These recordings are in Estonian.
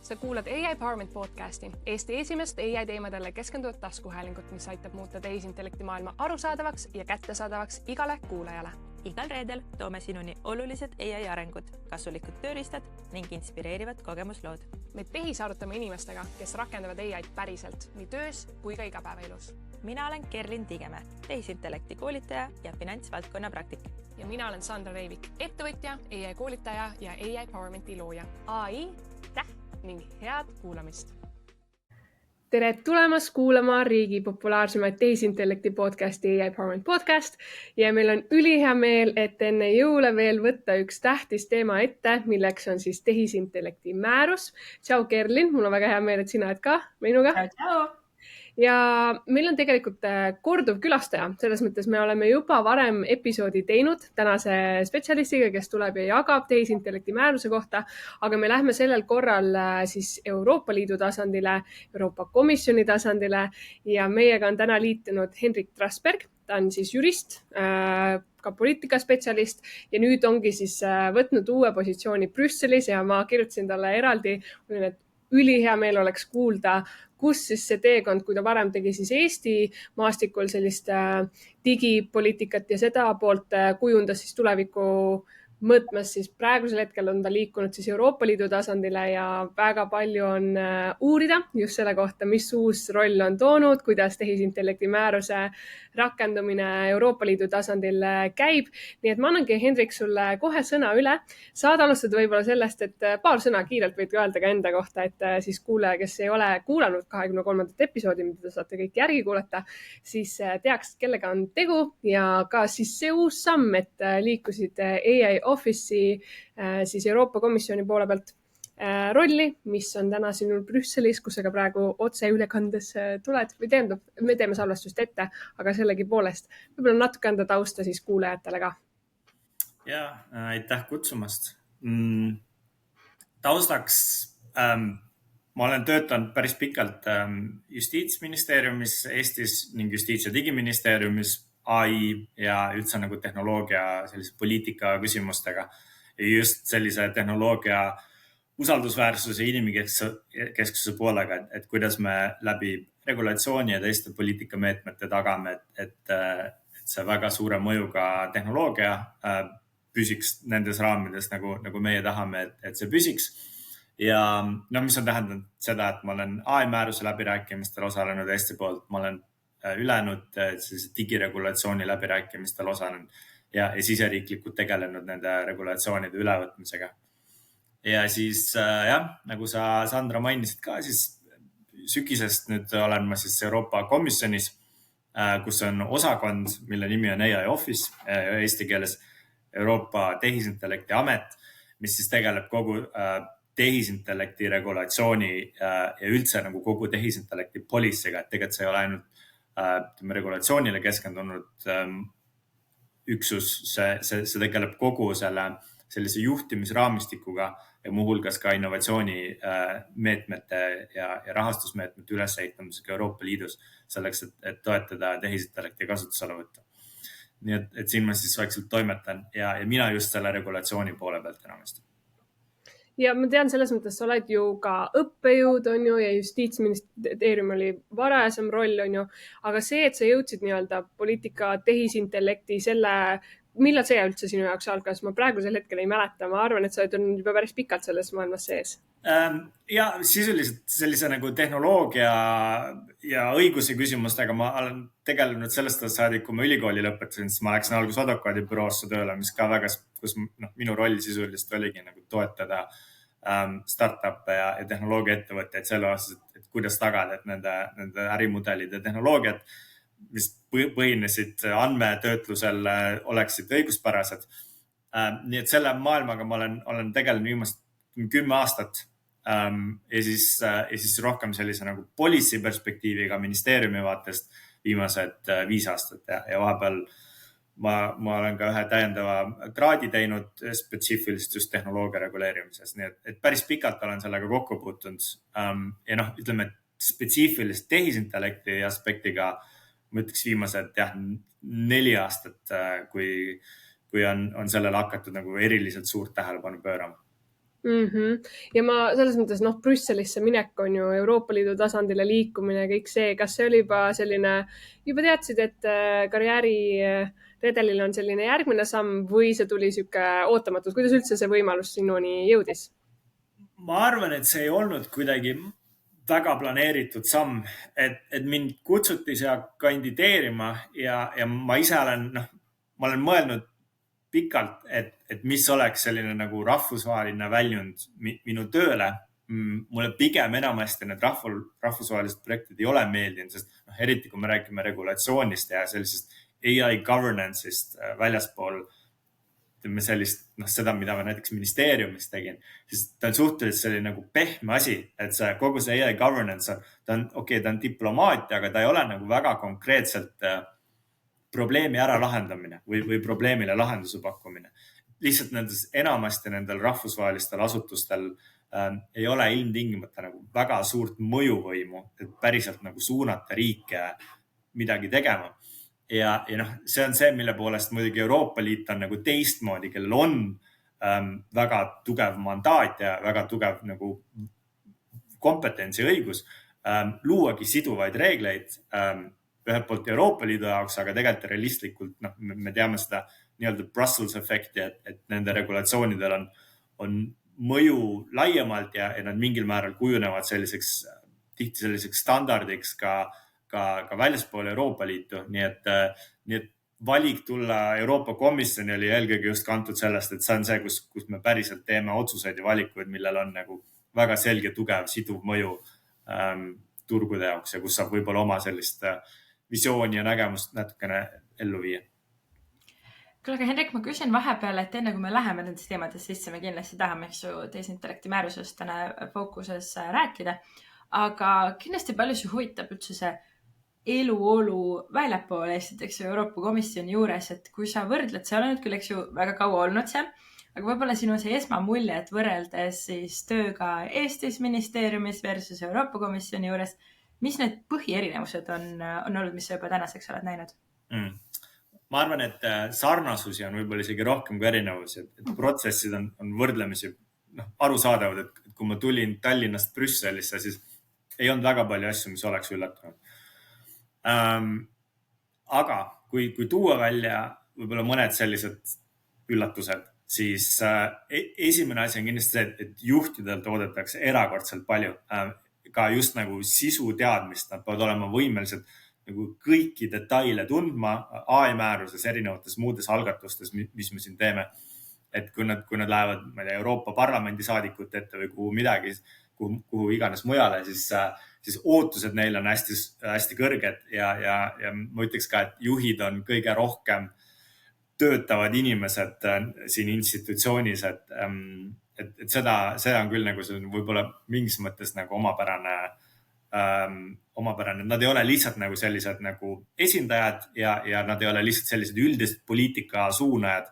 Sa kuulad AI Empowerment podcasti, Eesti esimest AI teemadele keskenduvat taskuhäälingut, mis aitab muuta tehisintellekti maailma arusaadavaks ja kättesaadavaks igale kuulajale. Igal reedel toome sinuni olulised AI arengud, kasulikud tööriistad ning inspireerivad kogemuslood. Me tehisarutame inimestega, kes rakendavad AI'd päriselt nii töös kui ka igapäevaelus. Mina olen Kerlin Tigemäe, tehisintellekti koolitaja ja finantsvaldkonna praktik. Ja mina olen Sandra Reivik, ettevõtja, AI koolitaja ja AI Empowermenti looja. AI, ning head kuulamist. Tere tulemast kuulama riigi populaarsemaid tehisintellekti podcasti AI Empowerment podcast ja meil on ülihea meel, et enne jõule veel võtta üks tähtis teema ette, milleks on siis tehisintellekti määrus. Tšau Kerlin, mul on väga hea meel, et sina oled ka minuga. Tšau! Ja meil on tegelikult korduv külastaja, selles mõttes me oleme juba varem episoodi teinud tänase spetsialistiga, kes tuleb ja jagab tehisintellekti määruse kohta, aga me lähme sellel korral siis Euroopa Liidu tasandile, Euroopa Komisjoni tasandile ja meiega on täna liitunud Henrik Trasberg, ta on siis jurist, ka poliitikaspetsialist ja nüüd ongi siis võtnud uue positsiooni Brüsselis ja ma kirjutasin talle eraldi, et ülihea meel oleks kuulda, kus siis see teekond, kui ta varem tegi siis Eesti maastikul sellist digipoliitikat ja seda poolt kujundas siis tuleviku mõõtmes, siis praegusel hetkel on ta liikunud siis Euroopa Liidu tasandile ja väga palju on uurida just selle kohta, mis uus roll on toonud, kuidas tehisintellekti määruse rakendumine Euroopa Liidu tasandil käib. Nii et ma annangi, Henrik, sulle kohe sõna üle. Saad alustada võib-olla sellest, et paar sõna kiirelt võid öelda ka enda kohta, et siis kuulaja, kes ei ole kuulanud 23. episoodi, mida saate kõik järgi kuulata, siis teaks, kellega on tegu ja ka siis see uus samm, et liikusid AI Office'i siis Euroopa Komisjoni poole pealt rolli, mis on täna sinul Brüsselis, kus sa ka praegu otseülekandes tuled või tähendab, me teeme salvestust ette, aga sellegi poolest võib-olla natuke anda tausta siis kuulajatele ka. Ja, aitäh kutsumast. Taustaks, ma olen töötanud päris pikalt Justiitsministeeriumis Eestis ning Justiits- ja Digiministeeriumis AI ja üldse nagu tehnoloogia sellise poliitika küsimustega ja just sellise tehnoloogia usaldusväärsuse inimkesksuse poolega, et kuidas me läbi regulatsiooni ja teiste poliitikameetmete tagame, et see väga suure mõjuga tehnoloogia püsiks nendes raamides, nagu meie tahame, et see püsiks. Ja mis on tähendanud seda, et ma olen AI määruse läbirääkimistel osalenud Eesti poolt, ma olen ülejäänud digiregulatsiooni läbirääkimistel osalenud ja siseriiklikult tegelenud nende regulatsioonide ülevõtmisega. Ja siis nagu sa, Sandra, mainisid ka, siis sügisest nüüd olen ma siis Euroopa Komisjonis, kus on osakond, mille nimi on AI Office, eesti keeles Euroopa Tehisintellekti Amet, mis siis tegeleb kogu tehisintellekti regulatsiooni ja üldse nagu kogu tehisintellekti policy'ga, et tegelikult see ei ole ainult regulatsioonile keskendunud üksus, see tegeleb kogu sellise juhtimisraamistikuga ja muuhulgas ka innovatsiooni meetmete ja rahastusmeetmete ülesehitamisega Euroopa Liidus selleks, et toetada tehisintellekti kasutusele võtta. Nii et siin ma siis vaikselt toimetan ja mina just selle regulatsiooni poole pealt enamasti. Ja ma tean, selles mõttes sa oled ju ka õppejõud, on ju, ja Justiitsministeerium oli varasem roll, on ju, aga see, et sa jõudsid nii-öelda poliitika tehisintellekti millal see üldse sinu jaoks algas? Ma praegusel hetkel ei mäleta, ma arvan, et sa oled juba päris pikalt selles maailmas sees. Ja sisuliselt sellise nagu tehnoloogia ja õiguse küsimustega ma olen tegelenud sellest saadik, kui ma ülikooli lõpetasin, siis ma läksin alguses advokaadibüroosse tööle, mis ka väga, kus minu roll sisuliselt oligi nagu toetada startup'e ja tehnoloogiaettevõtteid selle osas, et kuidas tagada, et nende ärimudelid ja tehnoloogiad, mis põhinesid andmetöötlusel, oleksid õiguspärased. Nii et selle maailmaga ma olen tegelenud viimast 10 aastat ja siis rohkem sellise nagu policy perspektiiviga ministeeriumi vaatest viimased 5 aastat ja vahepeal ma olen ka ühe täiendava kraadi teinud spetsiifiliselt just tehnoloogia reguleerimises. Nii et päris pikalt olen sellega kokku puutunud ja ütleme, et spetsiifiliselt tehisintellekti aspektiga ma ütleks viimased 4 aastat, kui on sellele hakatud nagu eriliselt suurt tähelepanu pöörama. Ja ma selles mõttes, Brüsselisse minek on ju Euroopa Liidu tasandile liikumine, kõik see, kas see oli juba selline, juba teadsid, et karjääri redelil on selline järgmine samm või see tuli sihuke ootamatus, kuidas üldse see võimalus sinuni jõudis? Ma arvan, et see ei olnud kuidagi väga planeeritud samm, et mind kutsuti seal kandideerima ja ma ise olen, ma olen mõelnud pikalt, et mis oleks selline nagu rahvusvaheline väljund minu tööle. Mulle pigem enamasti need rahvusvahelised projektid ei ole meeldinud, sest eriti kui me räägime regulatsioonist ja sellisest AI governance'ist väljaspool sellist, seda, mida ma näiteks ministeeriumis tegin, siis ta on suhteliselt selline nagu pehme asi, et see kogu see AI governance, ta on diplomaatia, aga ta ei ole nagu väga konkreetselt probleemi ära lahendamine või probleemile lahenduse pakkumine. Lihtsalt enamasti nendel rahvusvahelistel asutustel ei ole ilmtingimata nagu väga suurt mõjuvõimu, et päriselt nagu suunata riike midagi tegema. Ja see on see, mille poolest muidugi Euroopa Liit on nagu teistmoodi, kellel on väga tugev mandaat ja väga tugev nagu kompetentsi õigus luuagi siduvaid reegleid ühelt poolt Euroopa Liidu jaoks, aga tegelikult realistlikult me teame seda nii-öelda Brussels efekti, et nende regulatsioonidel on mõju laiemalt ja nad mingil määral kujunevad tihti selliseks standardiks ka väljaspool Euroopa Liitu. Nii et valik tulla Euroopa Komisjoni oli eelkõige just kantud sellest, et see on see, kus me päriselt teeme otsuseid ja valikuid, millel on nagu väga selge, tugev, siduv mõju turgude jaoks ja kus saab võib-olla oma sellist visiooni ja nägemust natukene ellu viia. Kuule, aga Henrik, ma küsin vahepeal, et enne kui me läheme nendest teemadest sisse, me kindlasti tahame tehisintellekti määrusest täna fookuses rääkida, aga kindlasti palju see huvitab üldse see eluolu väljapool Eestit, eks ju, Euroopa Komisjoni juures, et kui sa võrdled, sa oled küll, eks ju, väga kaua olnud seal, aga võib-olla sinu see esmamulje, et võrreldes siis tööga Eestis ministeeriumis versus Euroopa Komisjoni juures, mis need põhierinevused on olnud, mis sa juba tänaseks oled näinud? Ma arvan, et sarnasusi on võib-olla isegi rohkem kui erinevusi, et protsessid on võrdlemisi arusaadavad, et kui ma tulin Tallinnast Brüsselisse, siis ei olnud väga palju asju, mis oleks üllatanud. Aga kui tuua välja võib-olla mõned sellised üllatused, siis esimene asi on kindlasti see, et juhtidelt oodatakse erakordselt palju. Ka just nagu sisu teadmist, nad peavad olema võimelised nagu kõiki detaile tundma AI määruses, erinevates muudes algatustes, mis me siin teeme. Et kui nad lähevad Euroopa Parlamendi saadikute ette või kuhu iganes mujale, siis ootused neil on hästi kõrged ja ma ütleks ka, et juhid on kõige rohkem töötavad inimesed siin institutsioonis, et seda on küll nagu võib-olla mingis mõttes nagu omapärane. Nad ei ole lihtsalt nagu sellised nagu esindajad ja nad ei ole lihtsalt sellised üldised poliitika suunajad.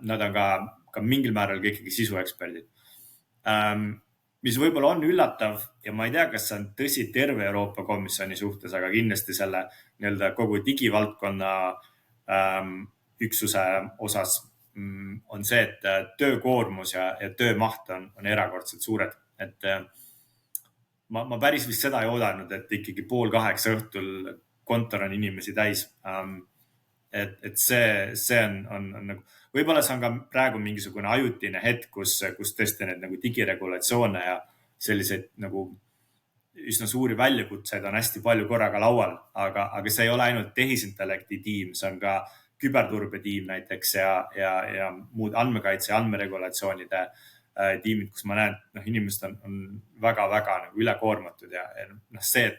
Nad on ka mingil määral ikkagi sisueksperdid. Mis võib-olla on üllatav ja ma ei tea, kas see on tõsi terve Euroopa Komisjoni suhtes, aga kindlasti selle nii-öelda kogu digivaldkonna üksuse osas on see, et töökoormus ja töömaht on erakordselt suured. Et ma päris vist seda ei oodanud, et ikkagi 7:30 õhtul kontor on inimesi täis. Et see on nagu, võib-olla see on ka praegu mingisugune ajutine hetk, kus tõesti need nagu digiregulatsioone ja selliseid nagu üsna suuri väljakutseid on hästi palju korraga laual, aga see ei ole ainult tehisintellekti tiim, see on ka küberturbe tiim näiteks ja muud andmekaitse ja andmeregulatsioonide tiimid, kus ma näen, inimesed on väga-väga nagu ülekoormatud ja see, et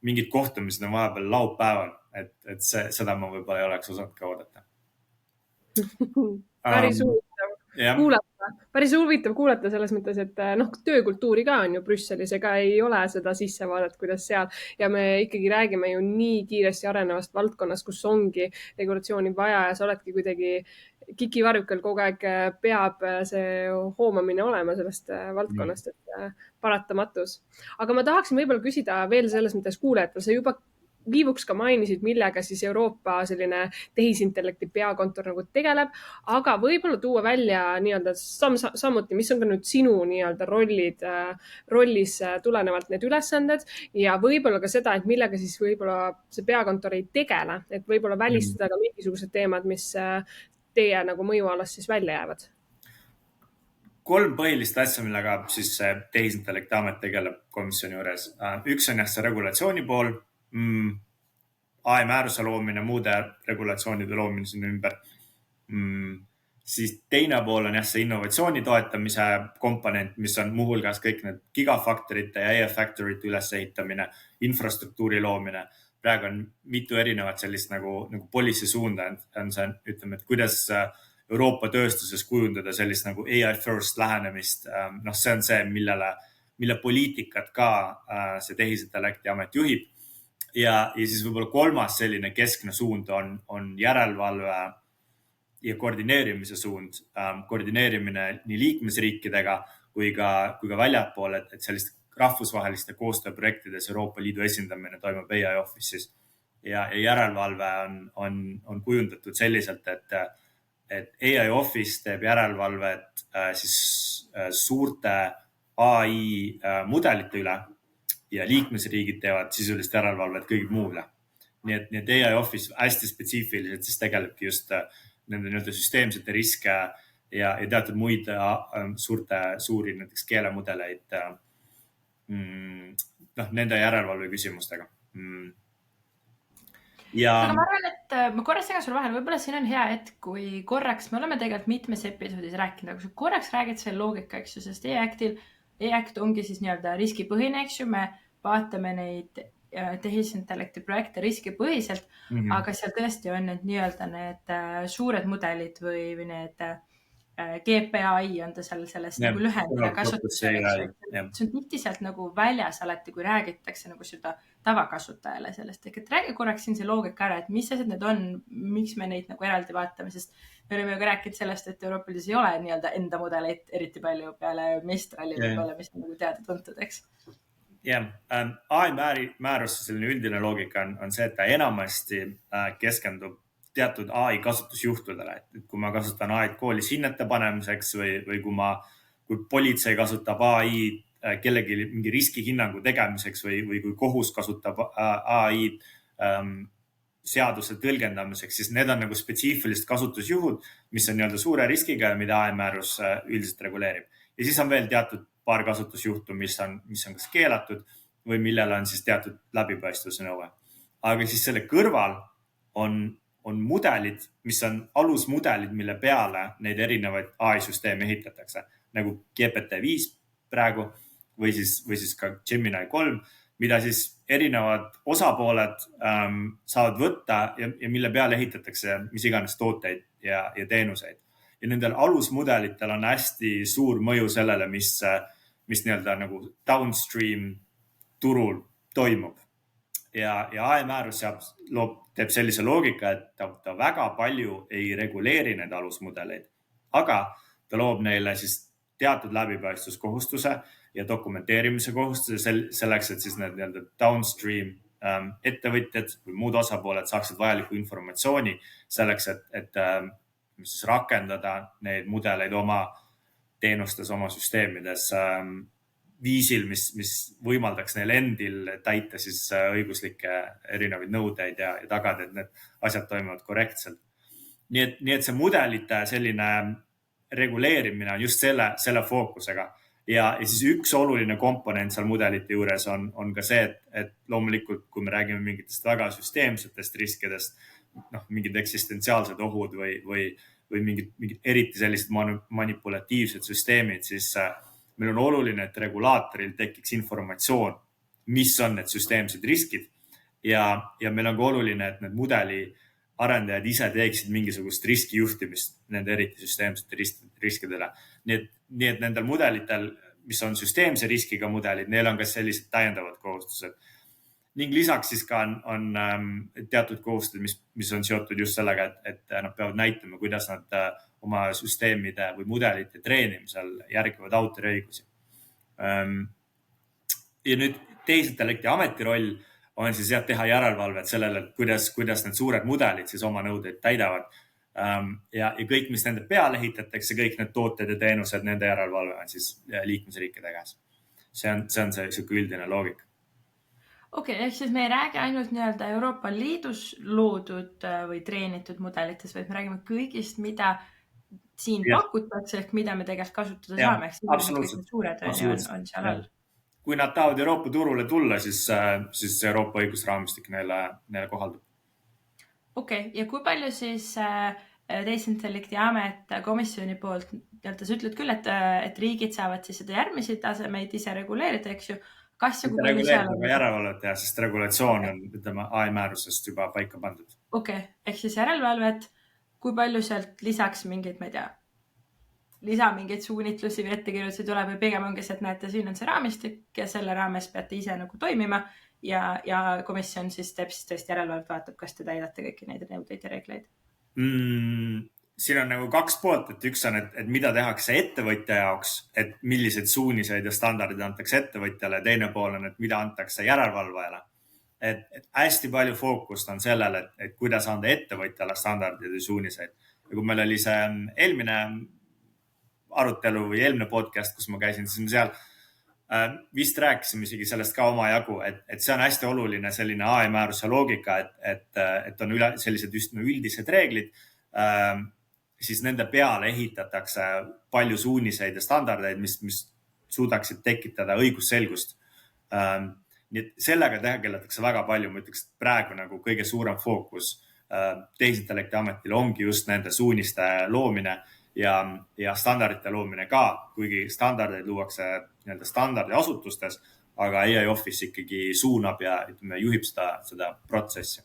mingid kohtumised on vahepeal laupäeval, et seda ma võib-olla ei oleks osanud ka oodata. Päris huvitav kuulata selles mõttes, et töökultuuri ka on ju Brüsselis, ega ei ole seda sissevaadet, kuidas seal ja me ikkagi räägime ju nii kiiresti arenevast valdkonnas, kus ongi regulatsiooni vaja ja sa oledki kuidagi kikivarjukal kogu aeg peab see hoomamine olema sellest valdkonnast, et paratamatus. Aga ma tahaksin võib-olla küsida veel selles mõttes kuulajatele, sa juba viivuks ka mainisid, millega siis Euroopa selline tehisintellekti peakontor nagu tegeleb, aga võib-olla tuua välja nii-öelda samuti, mis on ka nüüd sinu nii-öelda rollis tulenevalt need ülesanded ja võib-olla ka seda, et millega siis võib-olla see peakontor ei tegele, et võib-olla välistada ka mingisugused teemad, mis teie nagu mõjualast siis välja jäävad. 3 põhilist asja, millega siis tehisintellekti amet tegeleb komisjoni juures. Üks on see regulatsiooni pool, AI määruse loomine, muude regulatsioonide loomine sinna ümber. Siis teine pool on see innovatsiooni toetamise komponent, mis on muuhulgas kõik need gigafaktorite ja AI-faktorite ülesehitamine, infrastruktuuri loomine. Praegu on mitu erinevat sellist nagu policy suunda, on see, ütleme, et kuidas Euroopa tööstuses kujundada sellist nagu AI first lähenemist. See on see, mille poliitikat ka see tehisintellekti amet juhib. Ja siis võib-olla 3. selline keskne suund on järelevalve ja koordineerimise suund. Koordineerimine nii liikmesriikidega kui ka väljapool, et sellist rahvusvaheliste koostööprojektides Euroopa Liidu esindamine toimub AI Office'is. Ja järelevalve on kujundatud selliselt, et AI Office teeb järelevalvet siis suurte AI mudelite üle ja liikmesriigid teevad sisulist järelevalvet kõigi muule. Nii et AI Office hästi spetsiifiliselt siis tegelebki just nende nii-öelda süsteemsete riske ja teatud muid suuri näiteks keelemudeleid nende järelevalve küsimustega. Aga ma arvan, et ma korraks segan sulle vahel, võib-olla siin on hea hetk, kui korraks, me oleme tegelikult mitmes episoodis rääkinud, aga kui korraks räägid selle loogika, eks ju, sest AI-Act ongi siis nii-öelda riskipõhine, eks ju, me vaatame neid tehisintellekti projekte riskipõhiselt, aga seal tõesti on need nii-öelda need suured mudelid või need GPAI on ta seal sellest nagu lühendina kasutusel. See on tihti sealt nagu väljas alati, kui räägitakse nagu seda tavakasutajale sellest. Et räägi korraks siin see loogika ära, et mis asjad need on, miks me neid nagu eraldi vaatame, sest me oleme ju ka rääkinud sellest, et Euroopa Liidus ei ole nii-öelda enda mudeleid eriti palju peale Mistrali võib-olla, mis on nagu teada-tuntud, eks? AI määruse selline üldine loogika on see, et ta enamasti keskendub teatud AI kasutusjuhtudele, et kui ma kasutan AI koolis hinnete panemiseks või kui politsei kasutab AI kellegi mingi riskihinnangu tegemiseks või kui kohus kasutab AI seaduse tõlgendamiseks, siis need on nagu spetsiifilised kasutusjuhud, mis on nii-öelda suure riskiga ja mida AI määrus üldiselt reguleerib. Ja siis on veel teatud paar kasutusjuhtu, mis on kas keelatud või millele on siis teatud läbipaistvuse nõue. Aga siis selle kõrval on mudelid, mis on alusmudelid, mille peale neid erinevaid AI-süsteeme ehitatakse, nagu GPT-5 praegu või siis ka Gemini 3, mida siis erinevad osapooled saavad võtta ja mille peale ehitatakse mis iganes tooteid ja teenuseid. Ja nendel alusmudelitel on hästi suur mõju sellele, mis nii-öelda nagu downstream turul toimub. Ja AI määrus teeb sellise loogika, et ta väga palju ei reguleeri need alusmudeleid, aga ta loob neile siis teatud läbipaistvuskohustuse ja dokumenteerimise kohustuse selleks, et siis need nii-öelda downstream ettevõtjad või muud osapooled saaksid vajalikku informatsiooni selleks, et siis rakendada neid mudeleid oma teenustes, oma süsteemides viisil, mis võimaldaks neil endil täita siis õiguslikke erinevaid nõudeid ja tagada, et need asjad toimuvad korrektselt. Nii et see mudelite selline reguleerimine on just selle fookusega. Ja siis üks oluline komponent seal mudelite juures on ka see, et loomulikult, kui me räägime mingitest väga süsteemsetest riskidest, mingid eksistentsiaalsed ohud või mingid eriti sellised manipulatiivsed süsteemid, siis meil on oluline, et regulaatoril tekiks informatsioon, mis on need süsteemsed riskid ja meil on ka oluline, et need mudeli arendajad ise teeksid mingisugust riskijuhtimist nende eriti süsteemsete riskidele. Nii et nendel mudelitel, mis on süsteemse riskiga mudelid, neil on ka sellised täiendavad kohustused. Ning lisaks siis ka on teatud kohustused, mis on seotud just sellega, et nad peavad näitama, kuidas nad oma süsteemide või mudelite treenimisel järgivad autoriõigusi. Ja nüüd tehisintellekti ameti roll on siis teha järelevalvet sellele, kuidas need suured mudelid siis oma nõudeid täidavad. Ja kõik, mis nende peale ehitatakse, kõik need tooted ja teenused, nende järelevalve on siis liikmesriikide käes. See on see üldine loogika. Okei, ehk siis me ei räägi ainult nii-öelda Euroopa Liidus loodud või treenitud mudelites, vaid me räägime kõigist, mida siin pakutakse, ehk mida me tegelikult kasutada saame. Absoluutselt. Suured on seal all. Kui nad tahavad Euroopa turule tulla, siis Euroopa õigusraamistik neile kohaldub. Okei, ja kui palju siis tehisintellekti amet komisjoni poolt, sa ütled küll, et riigid saavad siis seda järgmisi tasemeid ise reguleerida, eks ju? Reguleerida järelevalvet teha, sest regulatsioon on, ütleme, AI määrusest juba paika pandud. Okei, ehk siis järelevalvet, kui palju sealt lisaks mingeid, ma ei tea, mingeid suunitlusi või ettekirjutusi tuleb või pigem ongi see, et näete, siin on see raamistik ja selle raames peate ise nagu toimima ja komisjon siis teeb siis tõesti järelevalvet, vaatab, kas te täidate kõiki neid nõudeid ja reegleid? Siin on nagu kaks poolt, et üks on, et mida tehakse ettevõtja jaoks, et millised suuniseid ja standardid antakse ettevõtjale, teine pool on, et mida antakse järelevalvajale. Et hästi palju fookust on sellel, et kuidas anda ettevõtjale standardid ja suuniseid. Ja kui meil oli see eelmine arutelu või eelmine podcast, kus ma käisin, siis me seal vist rääkisime isegi sellest ka omajagu, et see on hästi oluline selline AI määruse loogika, et on sellised just üldised reeglid, siis nende peale ehitatakse palju suuniseid ja standardeid, mis suudaksid tekitada õigusselgust. Nii et sellega tegeletakse väga palju, ma ütleks, et praegu nagu kõige suurem fookus tehisintellekti ametil ongi just nende suuniste loomine ja standardite loomine ka, kuigi standardeid luuakse standardiasutustes, aga AI Office ikkagi suunab ja juhib seda protsessi.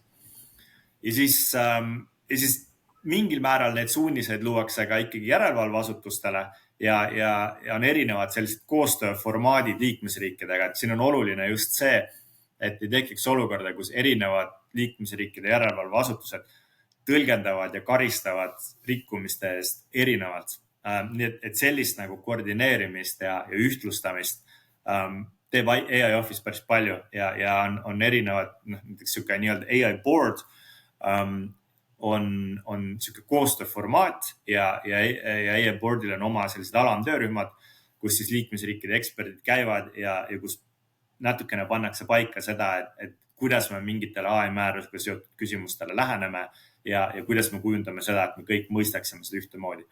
Ja siis mingil määral need suuniseid luuakse ka ikkagi järelevalveasutustele ja on erinevad sellised koostööformaadid liikmesriikidega, et siin on oluline just see, et ei tekiks olukorda, kus erinevad liikmesriikide järelevalveasutused tõlgendavad ja karistavad rikkumiste eest erinevalt. Nii et sellist nagu koordineerimist ja ühtlustamist teeb AI Office päris palju ja on erinevad, näiteks siuke nii-öelda AI board on siuke koostööformaat ja AI boardil on oma sellised alamtöörühmad, kus siis liikmesriikide eksperdid käivad ja kus natukene pannakse paika seda, et kuidas me mingitele AI määrusega seotud küsimustele läheneme ja kuidas me kujundame seda, et me kõik mõistaksime seda ühtemoodi.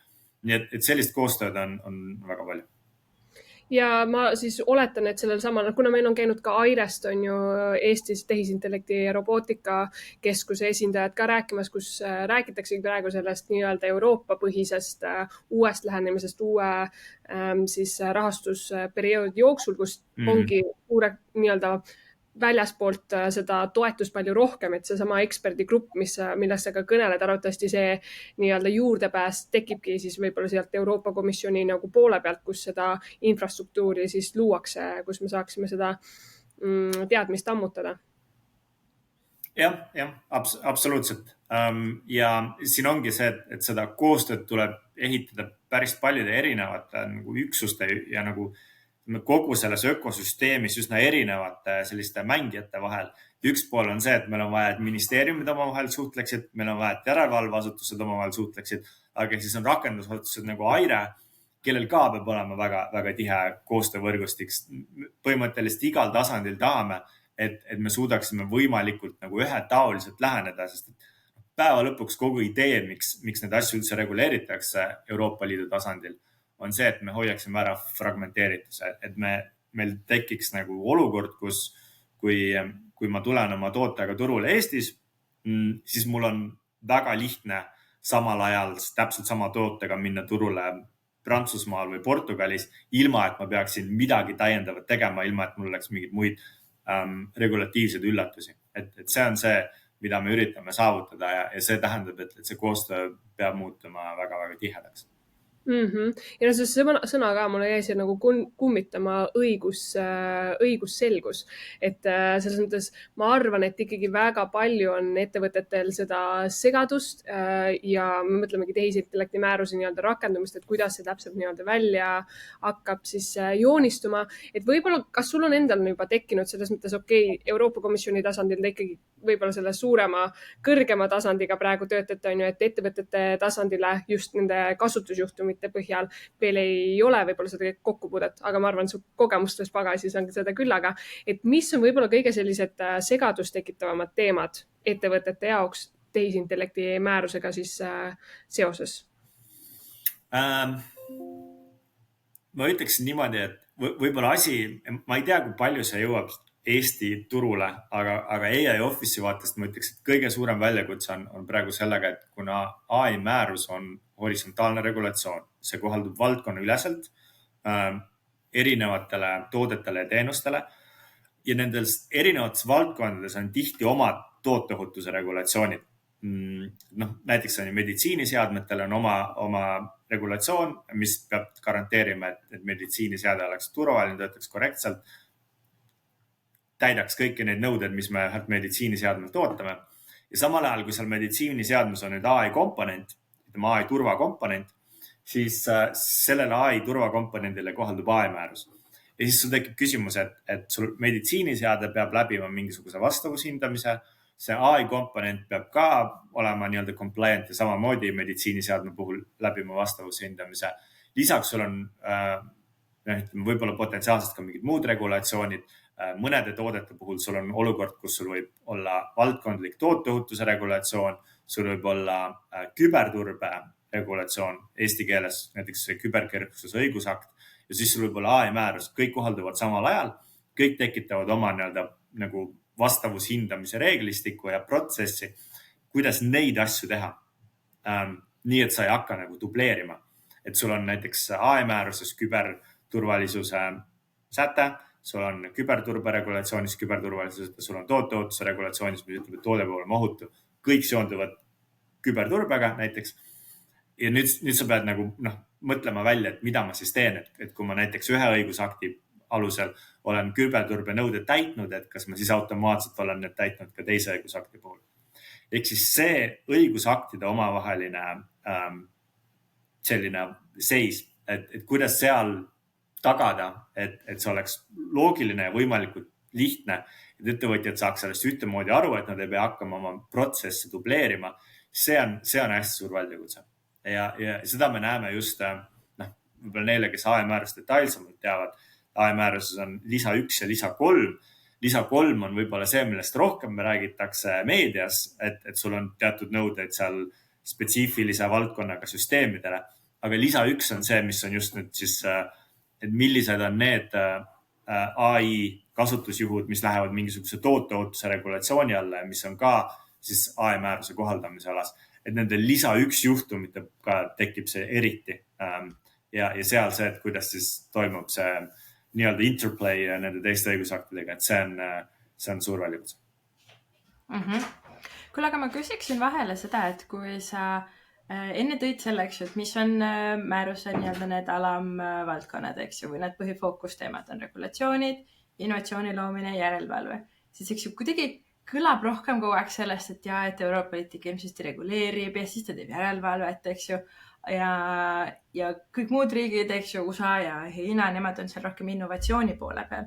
Nii et sellist koostööd on väga palju. Ja ma siis oletan, et sellel samal, kuna meil on käinud ka Airest on ju Eestis tehisintellekti ja robootika keskuse esindajad ka rääkimas, kus räägitaksegi praegu sellest nii-öelda Euroopa põhisest uuest lähenemisest uue siis rahastusperioodi jooksul, kus ongi suure nii-öelda väljaspoolt seda toetust palju rohkem, et see sama eksperdigrupp, millest sa ka kõneled, arvatavasti see nii-öelda juurdepääs tekibki siis võib-olla sealt Euroopa Komisjoni nagu poole pealt, kus seda infrastruktuuri siis luuakse, kus me saaksime seda teadmist ammutada. Jah, absoluutselt. Ja siin ongi see, et seda koostööd tuleb ehitada päris paljude erinevate nagu üksuste ja nagu kogu selles ökosüsteemis üsna erinevate selliste mängijate vahel. Üks pool on see, et meil on vaja, et ministeeriumid omavahel suhtleksid, meil on vaja, et järelevalveasutused omavahel suhtleksid, aga siis on rakendusasutused nagu Aire, kellel ka peab olema väga, väga tihe koostöövõrgustiks. Põhimõtteliselt igal tasandil tahame, et me suudaksime võimalikult nagu ühetaoliselt läheneda, sest päeva lõpuks kogu idee, miks need asju üldse reguleeritakse Euroopa Liidu tasandil, on see, et me hoiaksime ära fragmenteerituse, et meil tekiks nagu olukord, kus kui ma tulen oma tootega turule Eestis, siis mul on väga lihtne samal ajal täpselt sama tootega minna turule Prantsusmaal või Portugalis, ilma et ma peaksin midagi täiendavat tegema, ilma et mul oleks mingeid muid regulatiivseid üllatusi. Et see on see, mida me üritame saavutada ja see tähendab, et see koostöö peab muutuma väga, väga tihedaks. Ja no see sõna ka mulle jäi siin nagu kummitama õigusselgus. Et selles mõttes ma arvan, et ikkagi väga palju on ettevõtetel seda segadust ja me mõtlemegi tehisintellekti määruse nii-öelda rakendumist, et kuidas see täpselt nii-öelda välja hakkab siis joonistuma. Et võib-olla, kas sul on endal juba tekkinud selles mõttes, Euroopa Komisjoni tasandil te ikkagi võib-olla selle suurema, kõrgema tasandiga praegu töötate, on ju, et ettevõtete tasandile just nende kasutusjuhtumite põhjal veel ei ole võib-olla seda kokkupuudet, aga ma arvan, su kogemustes pagasis on seda küllaga. Et mis on võib-olla kõige sellised segadust tekitavamad teemad ettevõtete jaoks tehisintellekti määrusega siis seoses? Ma ütleksin niimoodi, et võib-olla ma ei tea, kui palju see jõuab Eesti turule, aga AI Office'i vaatest ma ütleks, et kõige suurem väljakutse on praegu sellega, et kuna AI määrus on horisontaalne regulatsioon, see kohaldub valdkonna üleselt erinevatele toodetele ja teenustele ja nendes erinevates valdkondades on tihti omad tooteohutuse regulatsioonid. Näiteks on ju meditsiiniseadmetel on oma regulatsioon, mis peab garanteerima, et meditsiiniseade oleks turvaline, töötaks korrektselt, täidaks kõiki neid nõuded, mis me meditsiiniseadmelt ootame. Ja samal ajal, kui seal meditsiiniseadmes on nüüd AI komponent, AI turvakomponent, siis sellele AI turvakomponendile kohaldub AI määrus. Ja siis sul tekib küsimus, et sul meditsiiniseade peab läbima mingisuguse vastavushindamise, see AI komponent peab ka olema nii-öelda compliant ja samamoodi meditsiiniseadme puhul läbima vastavushindamise. Lisaks sul on võib-olla potentsiaalselt ka mingid muud regulatsioonid. Mõnede toodete puhul sul on olukord, kus sul võib olla valdkondlik tooteohutuse regulatsioon, sul võib olla küberturbe regulatsioon eesti keeles, näiteks küberkirjastuse õigusakt ja siis sul võib olla AI määrus. Kõik kohalduvad samal ajal, kõik tekitavad oma nagu vastavushindamise reeglistiku ja protsessi, kuidas neid asju teha. Nii, et sa ei hakka nagu dubleerima. Et sul on näiteks AI määruses küberturvalisuse säte, sul on küberturbe regulatsioonis küberturvalisused, sul on tooteohutuse regulatsioonis, mis ütleb, et toode peab olema ohutu. Kõik seonduvad küberturbega näiteks. Ja nüüd sa pead nagu mõtlema välja, et mida ma siis teen, et kui ma näiteks ühe õigusakti alusel olen küberturbe nõuded täitnud, et kas ma siis automaatselt olen need täitnud ka teise õigusakti puhul. Ehk siis see õigusaktide omavaheline selline seis, et kuidas seal tagada, et see oleks loogiline ja võimalikult lihtne, et ettevõtjad saaks sellest ühtemoodi aru, et nad ei pea hakkama oma protsesse dubleerima. See on hästi suur väljakutse. Ja seda me näeme just võib-olla neile, kes AI määrust detailsemalt teavad. AI määruses on lisa 1 ja lisa 3. Lisa 3 on võib-olla see, millest rohkem me räägitakse meedias, et sul on teatud nõudeid seal spetsiifilise valdkonnaga süsteemidele. Aga lisa 1 on see, mis on just nüüd siis et millised on need AI kasutusjuhud, mis lähevad mingisuguse tooteohutuse regulatsiooni alla ja mis on ka siis AI määruse kohaldamise alas. Et nende lisa 1 juhtumitega tekib see eriti ja seal see, et kuidas siis toimub see nii-öelda interplay nende teiste õigusaktidega, et see on suur väljakutse. Kuule, aga ma küsiksin vahele seda, et kui sa enne tõid selleks, et mis on määruse nii-öelda need alamvaldkonnad, eks ju, või need põhifookusteemad on regulatsioonid, innovatsiooni loomine, järelevalve. Siis eks ju kuidagi kõlab rohkem kogu aeg sellest, et Euroopa Liit ilmselt reguleerib ja siis ta teeb järelevalvet, eks ju. Ja kõik muud riigid, eks ju, USA ja Hiina, nemad on seal rohkem innovatsiooni poole peal.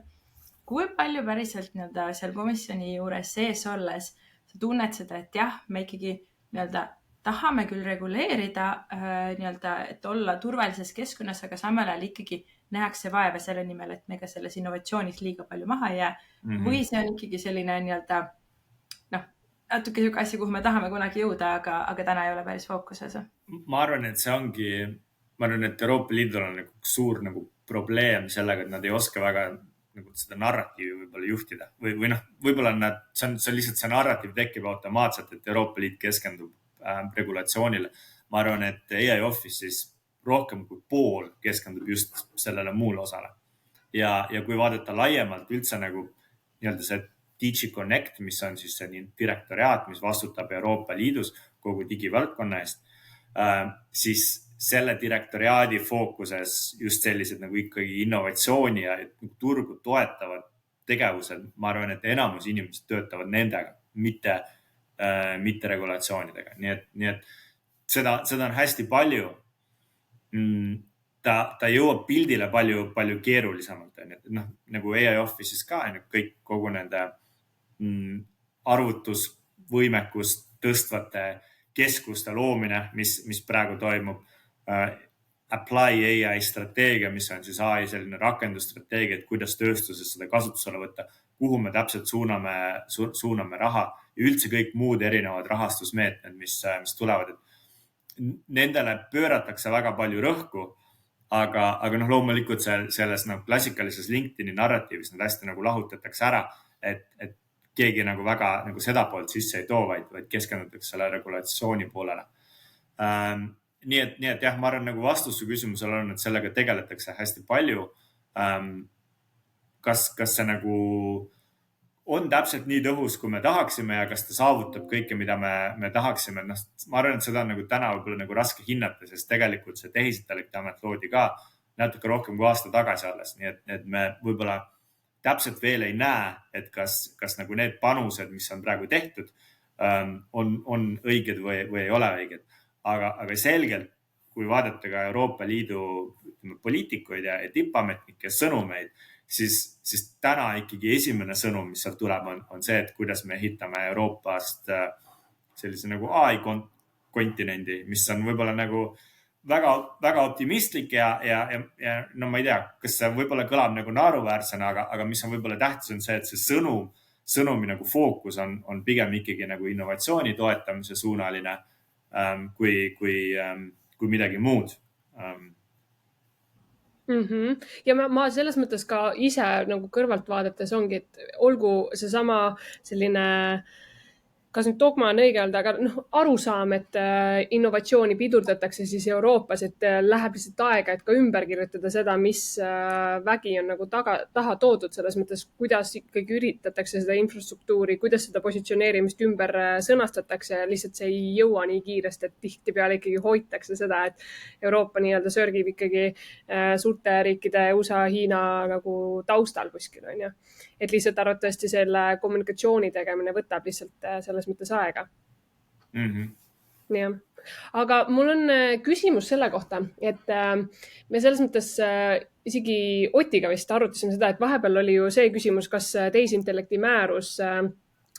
Kui palju päriselt nii-öelda seal komisjoni juures sees olles sa tunned seda, et jah, me ikkagi nii-öelda tahame küll reguleerida, nii-öelda, et olla turvalises keskkonnas, aga samal ajal ikkagi nähakse vaeva selle nimel, et me ka selles innovatsioonis liiga palju maha ei jää. Või see on ikkagi selline nii-öelda natuke siuke asi, kuhu me tahame kunagi jõuda, aga täna ei ole päris fookuses. Ma arvan, et see ongi, et Euroopa Liidul on suur probleem sellega, et nad ei oska väga seda narratiivi võib-olla juhtida. Või võib-olla see on lihtsalt see narratiiv tekib automaatselt, et Euroopa Liit keskendub regulatsioonile. Ma arvan, et AI Office'is rohkem kui pool keskendub just sellele muule osale. Ja kui vaadata laiemalt üldse nii-öelda see DigiConnect, mis on siis see direktoriaat, mis vastutab Euroopa Liidus kogu digivaldkonna eest, siis selle direktoriaadi fookuses just sellised nagu ikkagi innovatsiooni ja turgu toetavad tegevused. Ma arvan, et enamus inimesed töötavad nendega, mitte regulatsioonidega. Nii et seda on hästi palju. Ta jõuab pildile palju keerulisemalt. Nagu AI Office'is ka, kogu nende arvutusvõimekust tõstvate keskuste loomine, mis praegu toimub. Apply AI strateegia, mis on siis AI selline rakendusstrateegia, et kuidas tööstuses seda kasutusele võtta, kuhu me täpselt suuname raha ja üldse kõik muud erinevad rahastusmeetmed, mis tulevad. Nendele pööratakse väga palju rõhku, aga loomulikult selles klassikalises LinkedIni narratiivis nad hästi lahutatakse ära, et keegi väga seda poolt sisse ei too, vaid keskendutakse selle regulatsiooni poolele. Nii et jah, ma arvan, vastus su küsimusele on, et sellega tegeletakse hästi palju. Kas see on täpselt nii tõhus, kui me tahaksime ja kas ta saavutab kõike, mida me tahaksime. Ma arvan, et seda on täna võib-olla raske hinnata, sest tegelikult see tehisintellekti amet loodi ka natuke rohkem kui aasta tagasi alles. Nii et me võib-olla täpselt veel ei näe, et kas need panused, mis on praegu tehtud, on õiged või ei ole õiged. Aga selgelt, kui vaadata ka Euroopa Liidu poliitikuid ja tippametnike sõnumeid, siis täna ikkagi esimene sõnum, mis seal tuleb, on see, et kuidas me ehitame Euroopast sellise AI kontinendi, mis on võib-olla väga, väga optimistlik ja no ma ei tea, kas see võib-olla kõlab naeruväärsena, aga mis on võib-olla tähtis on see, et see sõnumi fookus on pigem ikkagi innovatsiooni toetamise suunaline kui midagi muud. Ja ma selles mõttes ka ise kõrvalt vaadates ongi, et olgu seesama selline, kas nüüd dogma on õige öelda, aga arusaam, et innovatsiooni pidurdatakse siis Euroopas, et läheb lihtsalt aega, et ka ümber kirjutada seda, mis vägi on taha toodud, selles mõttes, kuidas ikkagi üritatakse seda infrastruktuuri, kuidas seda positsioneerimist ümber sõnastatakse ja lihtsalt see ei jõua nii kiiresti, et tihtipeale ikkagi hoitakse seda, et Euroopa nii-öelda sörgib ikkagi suurte riikide USA, Hiina taustal kuskil, on ju. Et lihtsalt arvatavasti selle kommunikatsiooni tegemine võtab lihtsalt selles mõttes aega. Ja. Aga mul on küsimus selle kohta, et me selles mõttes isegi Otiga vist arutasime seda, et vahepeal oli ju see küsimus, kas tehisintellekti määrus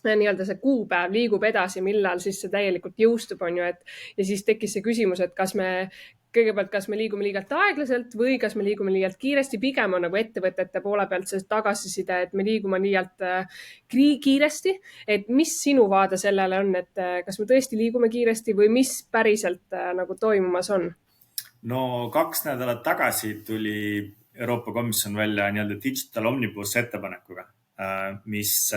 nii-öelda see kuupäev liigub edasi, millal siis see täielikult jõustub, on ju, ja siis tekkis see küsimus, et kas me liigume liigalt aeglaselt või kas me liigume liialt kiiresti. Pigem on ettevõtete poole pealt see tagasiside, et me liigume liialt kiiresti. Et mis sinu vaade sellele on, et kas me tõesti liigume kiiresti või mis päriselt toimumas on? No 2 nädalat tagasi tuli Euroopa Komisjon välja nii-öelda Digital Omnibus ettepanekuga, mis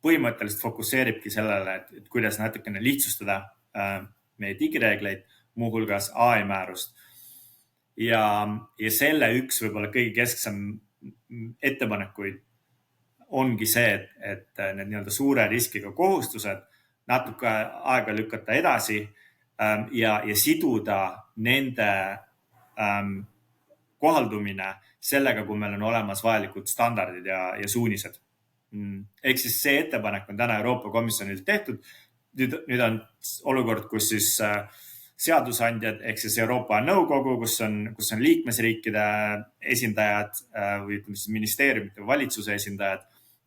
põhimõtteliselt fokusseeribki sellele, et kuidas natukene lihtsustada meie digireegleid, muuhulgas AI määrust. Ja selle üks võib-olla kõige kesksem ettepanekuid ongi see, et need nii-öelda suure riskiga kohustused natuke aega lükata edasi ja siduda nende kohaldumine sellega, kui meil on olemas vajalikud standardid ja suunised. Ehk siis see ettepanek on täna Euroopa Komisjonilt tehtud. Nüüd on olukord, kus siis seadusandjad, ehk siis Euroopa Nõukogu, kus on liikmesriikide esindajad või ministeeriumite või valitsuse esindajad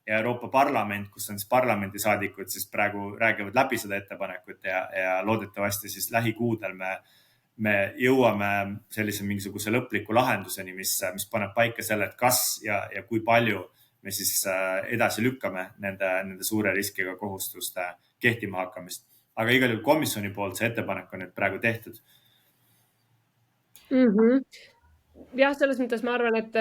ja Euroopa Parlament, kus on siis parlamendisaadikud, siis praegu räägivad läbi seda ettepanekut ja loodetavasti siis lähikuudel me jõuame sellise mingisuguse lõpliku lahenduseni, mis paneb paika selle, et kas ja kui palju me siis edasi lükkame nende suure riskiga kohustuste kehtima hakkamist. Aga igal juhul komisjoni poolt see ettepanek on nüüd praegu tehtud. Jah, selles mõttes ma arvan, et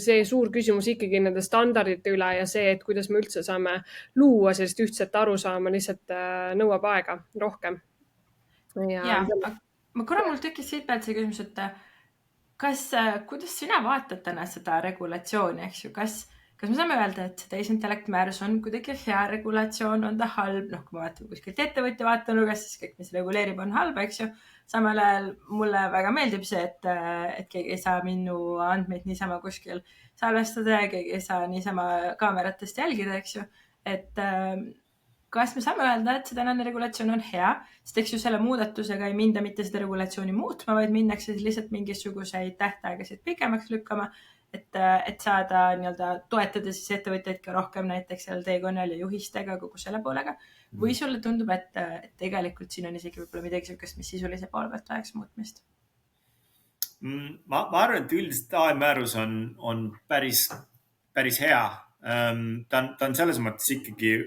see suur küsimus ikkagi nende standardite üle ja see, et kuidas me üldse saame luua sellist ühtset arusaama, lihtsalt nõuab aega rohkem. Ja, ma korra mul tekkis siit pealt see küsimus, et kuidas sina vaatad täna seda regulatsiooni, eks ju, kas kas me saame öelda, et see tehisintellekti määrus on kuidagi hea regulatsioon, on ta halb? Kui ma vaatan kuskilt ettevõtja vaatenurgast, siis kõik, mis reguleerib, on halb, eks ju. Samal ajal mulle väga meeldib see, et keegi ei saa minu andmeid niisama kuskil salvestada ja keegi ei saa niisama kaameratest jälgida, eks ju. Et kas me saame öelda, et see tänane regulatsioon on hea, sest eks ju selle muudatusega ei minda mitte seda regulatsiooni muutma, vaid minnakse lihtsalt mingisuguseid tähtaegasid pikemaks lükkama, et saada nii-öelda toetada siis ettevõtjaid ka rohkem näiteks seal teekonnal ja juhistega kogu selle poolega. Või sulle tundub, et tegelikult siin on isegi võib-olla midagi sellist, mis sisulise poole pealt vajaks muutmist? Ma arvan, et üldiselt AI-määrus on päris hea. Ta on selles mõttes ikkagi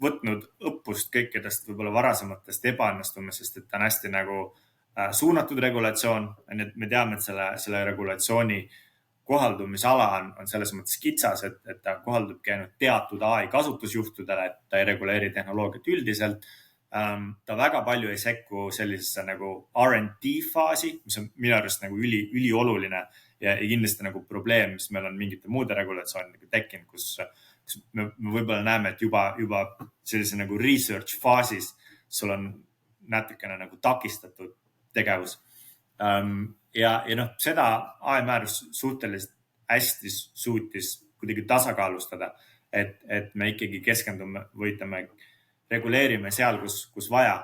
võtnud õppust kõikidest võib-olla varasematest ebaõnnestumistest, et ta on hästi nagu suunatud regulatsioon. Me teame, et selle regulatsiooni kohaldumisala on selles mõttes kitsas, et ta kohaldubki ainult teatud AI kasutusjuhtudele, et ta ei reguleeri tehnoloogiat üldiselt. Ta väga palju ei sekku sellisesse nagu R&D faasi, mis on minu arust nagu ülioluline ja kindlasti nagu probleem, mis meil on mingite muude regulatsioonidega tekkinud, kus me võib-olla näeme, et juba sellise nagu research faasis sul on natukene nagu takistatud tegevus. Ja seda AI-määrus suhteliselt hästi suutis kuidagi tasakaalustada, et me ikkagi keskendume või reguleerime seal, kus vaja.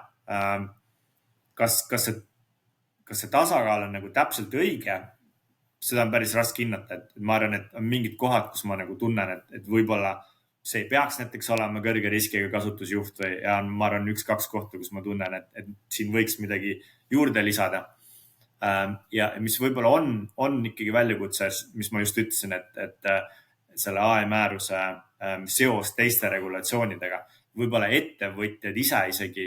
Kas see tasakaal on nagu täpselt õige? Seda on päris raske hinnata, et ma arvan, et on mingid kohad, kus ma nagu tunnen, et võib-olla see ei peaks näiteks olema kõrge riskiga kasutusjuht või ja ma arvan 1-2 kohta, kus ma tunnen, et siin võiks midagi juurde lisada. Ja mis võib-olla on ikkagi väljakutse, mis ma just ütlesin, et selle AI-määruse seos teiste regulatsioonidega, võib-olla ettevõtjad ise isegi,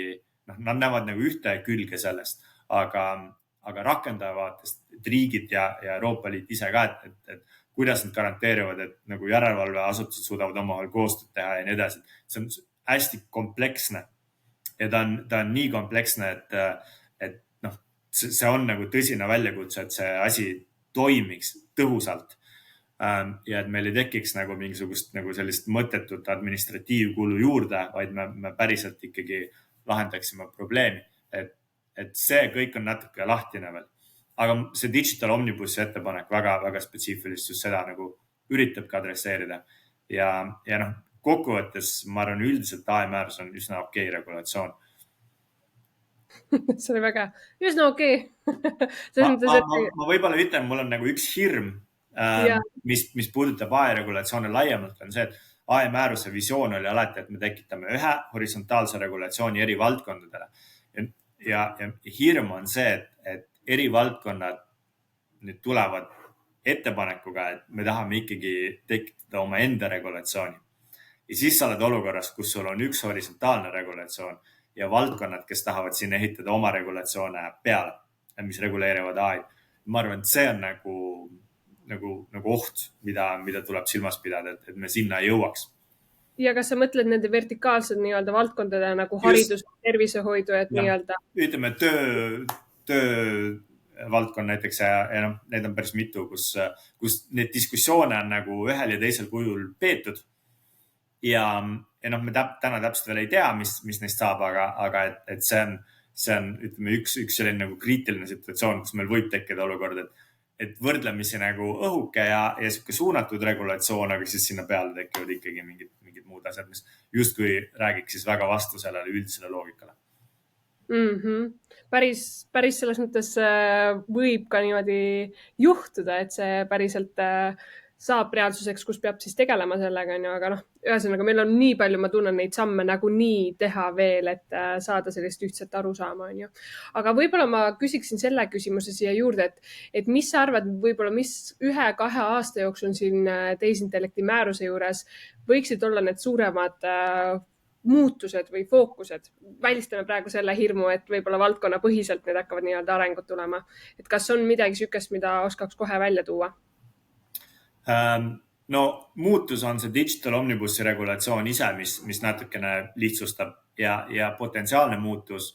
nad näevad nagu ühte külge sellest, aga rakendaja vaatest, et riigid ja Euroopa Liit ise ka, et kuidas nad garanteerivad, et nagu järelevalveasutused suudavad omavahel koostööd teha ja nii edasi. See on hästi kompleksne ja ta on nii kompleksne, et see on nagu tõsine väljakutse, et see asi toimiks tõhusalt ja et meil ei tekiks nagu mingisugust nagu sellist mõttetut administratiivkulu juurde, vaid me päriselt ikkagi lahendaksime probleemi. Et see kõik on natuke lahtine veel. Aga see Digital Omnibussi ettepanek väga spetsiifilist just seda nagu üritabki adresseerida. Ja kokkuvõttes ma arvan üldiselt AI-määrus on üsna okei regulatsioon. See oli väga, üsna okei. Ma võib-olla ütlen, mul on nagu üks hirm, mis puudutab AI-regulatsioone laiemalt, on see, et AI-määruse visioon oli alati, et me tekitame ühe horisontaalse regulatsiooni eri valdkondadele. Ja hirm on see, et eri valdkonnad nüüd tulevad ettepanekuga, et me tahame ikkagi tekitada oma enda regulatsiooni. Ja siis sa oled olukorras, kus sul on üks horisontaalne regulatsioon ja valdkonnad, kes tahavad siin ehitada oma regulatsioone peale, mis reguleerivad AI. Ma arvan, et see on nagu oht, mida tuleb silmas pidada, et me sinna ei jõuaks. Ja kas sa mõtled nende vertikaalsed nii-öelda valdkondade nagu haridus, tervisehoidu, et nii-öelda? Ütleme, töö valdkond näiteks ja need on päris mitu, kus need diskussioone on nagu ühel ja teisel kujul peetud. Ja me täna täpselt veel ei tea, mis neist saab, aga et see on ütleme, üks selline nagu kriitiline situatsioon, kus meil võib tekkida olukord, et võrdlemisi nagu õhuke ja siuke suunatud regulatsioon, aga siis sinna peale tekivad ikkagi mingid muud asjad, mis justkui räägiks siis väga vastu sellele üldisele loogikale. Päris selles mõttes võib ka niimoodi juhtuda, et see päriselt saab reaalsuseks, kus peab siis tegelema sellega, aga ühesõnaga meil on nii palju, ma tunnen neid samme nagu nii teha veel, et saada sellist ühtset arusaama. Aga võib-olla ma küsiksin selle küsimuse siia juurde, et mis sa arvad, võib-olla mis 1-2 aasta jooksul siin tehisintellekti määruse juures võiksid olla need suuremad muutused või fookused? Välistame praegu selle hirmu, et võib-olla valdkonna põhiselt need hakkavad nii-öelda arengud tulema. Et kas on midagi sükest, mida oskaks kohe välja tuua? No muutus on see Digital Omnibussi regulatsioon ise, mis natukene lihtsustab ja potentsiaalne muutus,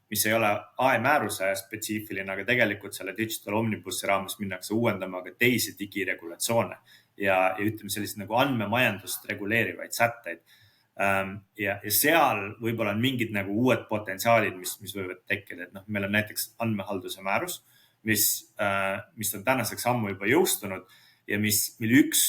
mis ei ole AI-määruse spetsiifiline, aga tegelikult selle Digital Omnibussi raames minnakse uuendama ka teisi digiregulatsioone. ja ütleme sellised nagu andmemajandust reguleerivaid sätteid. Ja seal võib-olla on mingid nagu uued potentsiaalid, mis võivad tekkida, et meil on näiteks andmehalduse määrus, mis on tänaseks ammu juba jõustunud ja mille üks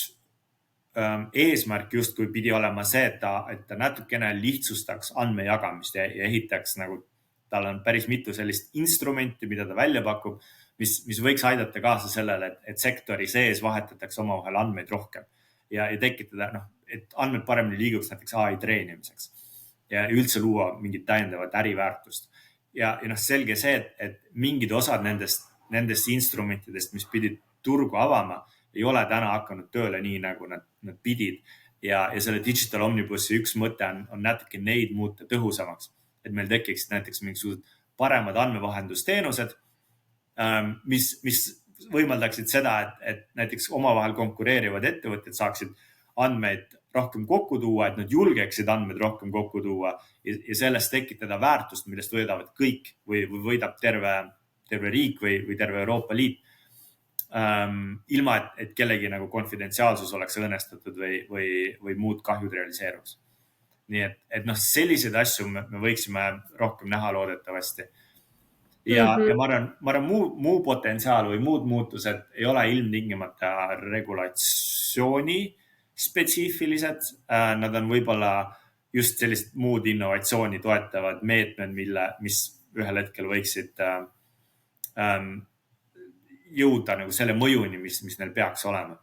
eesmärk justkui pidi olema see, et ta natukene lihtsustaks andmejagamist ja ehitaks nagu, tal on päris mitu sellist instrumenti, mida ta välja pakub, mis võiks aidata kaasa sellele, et sektori sees vahetatakse omavahel andmeid rohkem ja tekitada, et andmed paremini liiguks näiteks AI treenimiseks ja üldse luua mingit täiendavat äriväärtust. Ja selge see, et mingid osad nendest instrumentidest, mis pidid turgu avama, ei ole täna hakanud tööle nii, nagu nad pidid. Ja selle Digital Omnibussi üks mõte on natuke neid muuta tõhusamaks, et meil tekiks näiteks mingisugused paremad andmevahendusteenused, mis võimaldaksid seda, et näiteks omavahel konkureerivad ettevõtted saaksid andmeid rohkem kokku tuua, et nad julgeksid andmeid rohkem kokku tuua ja sellest tekitada väärtust, millest võidavad kõik või võidab terve riik või terve Euroopa Liit. Ilma, et kellegi nagu konfidentsiaalsus oleks õõnestatud või muud kahjud realiseeruks. Nii et selliseid asju me võiksime rohkem näha loodetavasti. Ja ma arvan muu potentsiaal või muud muutused ei ole ilmtingimata regulatsiooni spetsiifilised. Nad on võib-olla just sellised muud innovatsiooni toetavad meetmed, mis ühel hetkel võiksid jõuda nagu selle mõjuni, mis neil peaks olema.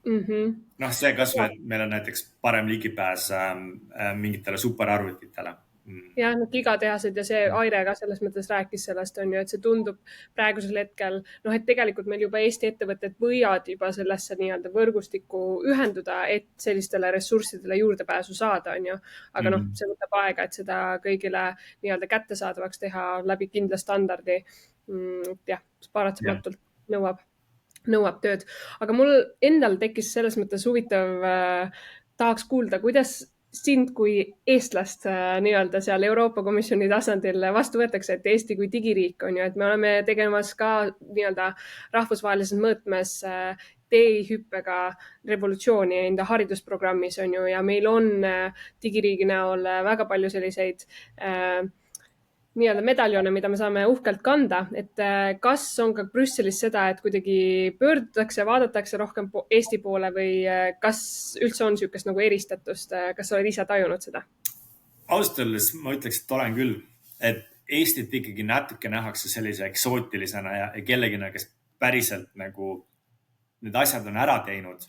See kasvõi, et meil on näiteks parem ligipääs mingitele superarvutitele. Ja gigatehased ja see Aire ka selles mõttes rääkis sellest, on ju, et see tundub praegusel hetkel, et tegelikult meil juba Eesti ettevõtted võivad juba sellesse nii-öelda võrgustikku ühenduda, et sellistele ressurssidele juurdepääsu saada, on ju. Aga see võtab aega, et seda kõigile nii-öelda kättesaadavaks teha läbi kindla standardi. Jah, paratsematult nõuab tööd. Aga mul endal tekkis selles mõttes huvitav, tahaks kuulda, kuidas sind kui eestlast nii-öelda seal Euroopa Komisjoni tasandil vastu võetakse, et Eesti kui digiriik on ju, et me oleme tegemas ka nii-öelda rahvusvahelises mõõtmes teehüppega revolutsiooni enda haridusprogrammis on ju, ja meil on digiriigi näol väga palju selliseid nii-öelda medaljone, mida me saame uhkelt kanda, et kas on ka Brüsselis seda, et kuidagi pöördutakse, vaadatakse rohkem Eesti poole või kas üldse on niisugust nagu eristatust, kas sa oled ise tajunud seda? Ausalt öeldes ma ütleks, et olen küll, et Eestit ikkagi natuke nähakse sellise eksootilisena ja kellegina, kes päriselt nagu need asjad on ära teinud,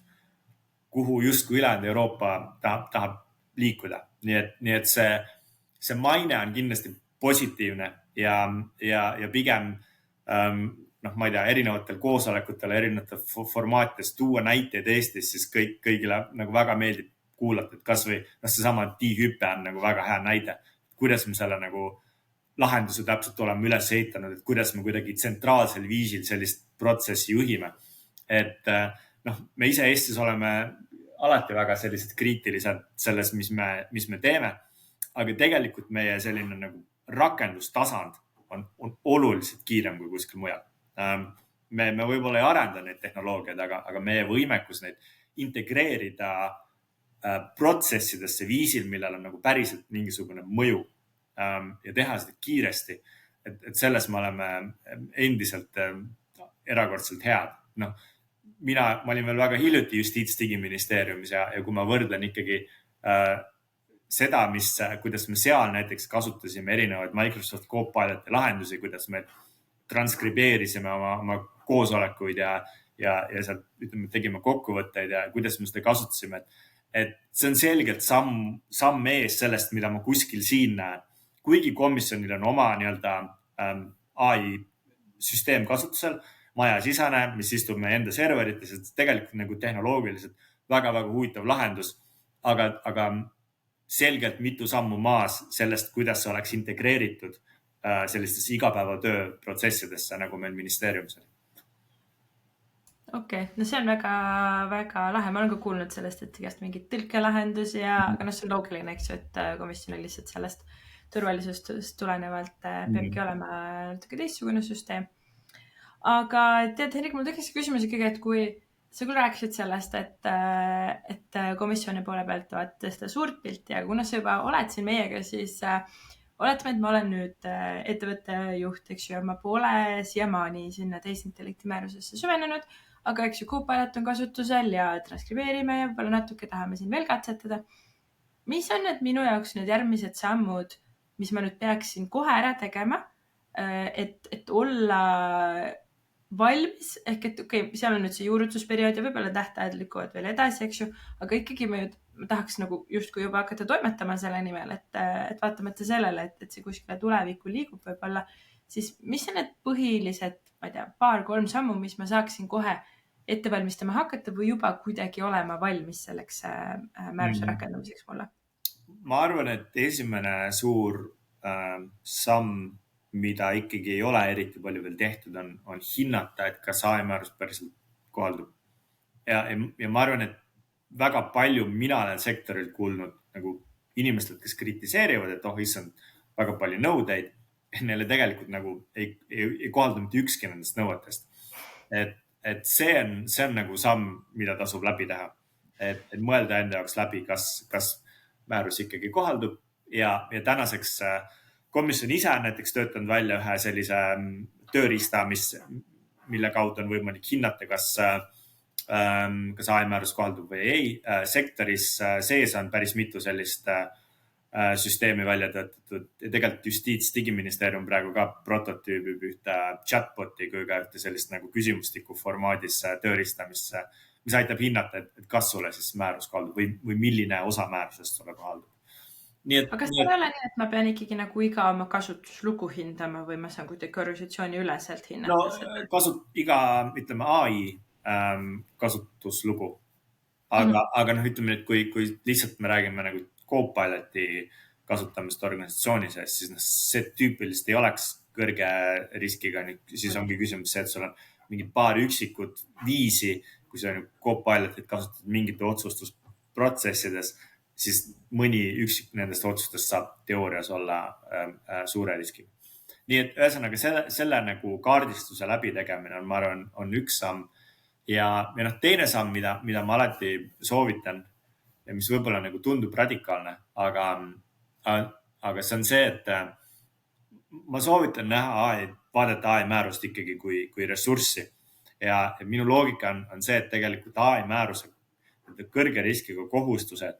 kuhu justkui ülejäänud Euroopa tahab liikuda. Nii et see maine on kindlasti positiivne ja pigem, ma ei tea, erinevatel koosolekutel, erinevatel formaatides tuua näiteid Eestis, siis kõigile nagu väga meeldib kuulata, et kas või seesama D-hüpe on nagu väga hea näide, kuidas me selle nagu lahenduse täpselt oleme üles ehitanud, et kuidas me kuidagi tsentraalsel viisil sellist protsessi juhime. Et me ise Eestis oleme alati väga sellised kriitilised selles, mis me teeme, aga tegelikult meie selline nagu rakendustasand on oluliselt kiirem kui kuskil mujal. Me võib-olla ei arenda neid tehnoloogiaid, aga meie võimekus neid integreerida protsessidesse viisil, millel on nagu päriselt mingisugune mõju ja teha seda kiiresti. Et selles me oleme endiselt erakordselt head. Ma olin veel väga hiljuti Justiits-Digiministeeriumis ja kui ma võrdlen ikkagi seda, kuidas me seal näiteks kasutasime erinevaid Microsoft Copiloti lahendusi, kuidas me transkribeerisime oma koosolekuid ja sealt tegime kokkuvõtteid ja kuidas me seda kasutasime. Et see on selgelt samm ees sellest, mida ma kuskil siin näen. Kuigi komisjonil on oma nii-öelda AI süsteem kasutusel, majasisane, mis istub meie enda serverites, et tegelikult nagu tehnoloogiliselt väga-väga huvitav lahendus, aga selgelt mitu sammu maas sellest, kuidas see oleks integreeritud sellistesse igapäevatöö protsessidesse, nagu meil ministeeriumis oli. Okei, no see on väga lahe. Ma olen ka kuulnud sellest, et igast mingid tõlkelahendusi aga see on loogiline, eks ju, et komisjonil lihtsalt sellest turvalisustest tulenevalt peabki olema natuke teistsugune süsteem. Aga tead, Henrik, mul tekkis küsimus ikkagi, et kui sa küll rääkisid sellest, et komisjoni poole pealt vaata seda suurt pilti, aga kuna sa juba oled siin meiega, siis oletame, et ma olen nüüd ettevõtte juht, eks ju, ja ma pole siiamaani sinna tehisintellekti määrusesse süvenenud, aga eks ju Copilot on kasutusel ja transkribeerime ja võib-olla natuke tahame siin veel katsetada. Mis on need minu jaoks need järgmised sammud, mis ma nüüd peaksin kohe ära tegema, et olla valmis, ehk et seal on nüüd see juurutusperiood ja võib-olla tähtajad lükkuvad veel edasi, eks ju, aga ikkagi ma tahaks nagu justkui juba hakata toimetama selle nimel, et vaatamata sellele, et see kuskile tulevikku liigub võib-olla, siis mis on need põhilised, ma ei tea, 2-3 sammu, mis ma saaksin kohe ette valmistama hakata või juba kuidagi olema valmis selleks määruse rakendamiseks mulle? Ma arvan, et esimene suur samm, mida ikkagi ei ole eriti palju veel tehtud, on hinnata, et kas AI-määrus päriselt kohaldub. Ja ma arvan, et väga palju mina olen sektorilt kuulnud nagu inimestelt, kes kritiseerivad, et issand, väga palju nõudeid, neile tegelikult nagu ei kohaldu mitte ükski nendest nõuetest. Et see on nagu samm, mida tasub läbi teha. Et mõelda enda jaoks läbi, kas määrus ikkagi kohaldub ja tänaseks komisjon ise on näiteks töötanud välja ühe sellise tööriista, mille kaudu on võimalik hinnata, kas AI-määrus kohaldub või ei. Sektoris sees on päris mitu sellist süsteemi välja töötatud. Tegelikult Digiministeerium praegu ka prototüübib ühte chatboti kui ka ühte sellist nagu küsimustiku formaadis tööriista, mis aitab hinnata, et kas sulle siis määrus kohaldub või milline osa määrusest sulle kohaldub. Aga see ei ole nii, et ma pean ikkagi nagu iga oma kasutuslugu hindama või ma saan kuidagi organisatsiooni üleselt hinnata? No iga, ütleme, AI kasutuslugu. Aga ütleme, et kui lihtsalt me räägime nagu Copiloti kasutamist organisatsiooni sees, siis see tüüpiliselt ei oleks kõrge riskiga. Siis ongi küsimus see, et sul on mingi paar üksikut viisi, kui sa Copilotit kasutad mingite otsustusprotsessides, siis mõni üksik nendest otsustest saab teoorias olla suure riski. Nii et ühesõnaga selle nagu kaardistuse läbi tegemine on, ma arvan, on üks samm. Ja teine samm, mida ma alati soovitan ja mis võib-olla nagu tundub radikaalne, aga see on see, et ma soovitan vaadata AI-määrust ikkagi kui ressurssi. Ja minu loogika on see, et tegelikult AI-määruse kõrge riskiga kohustused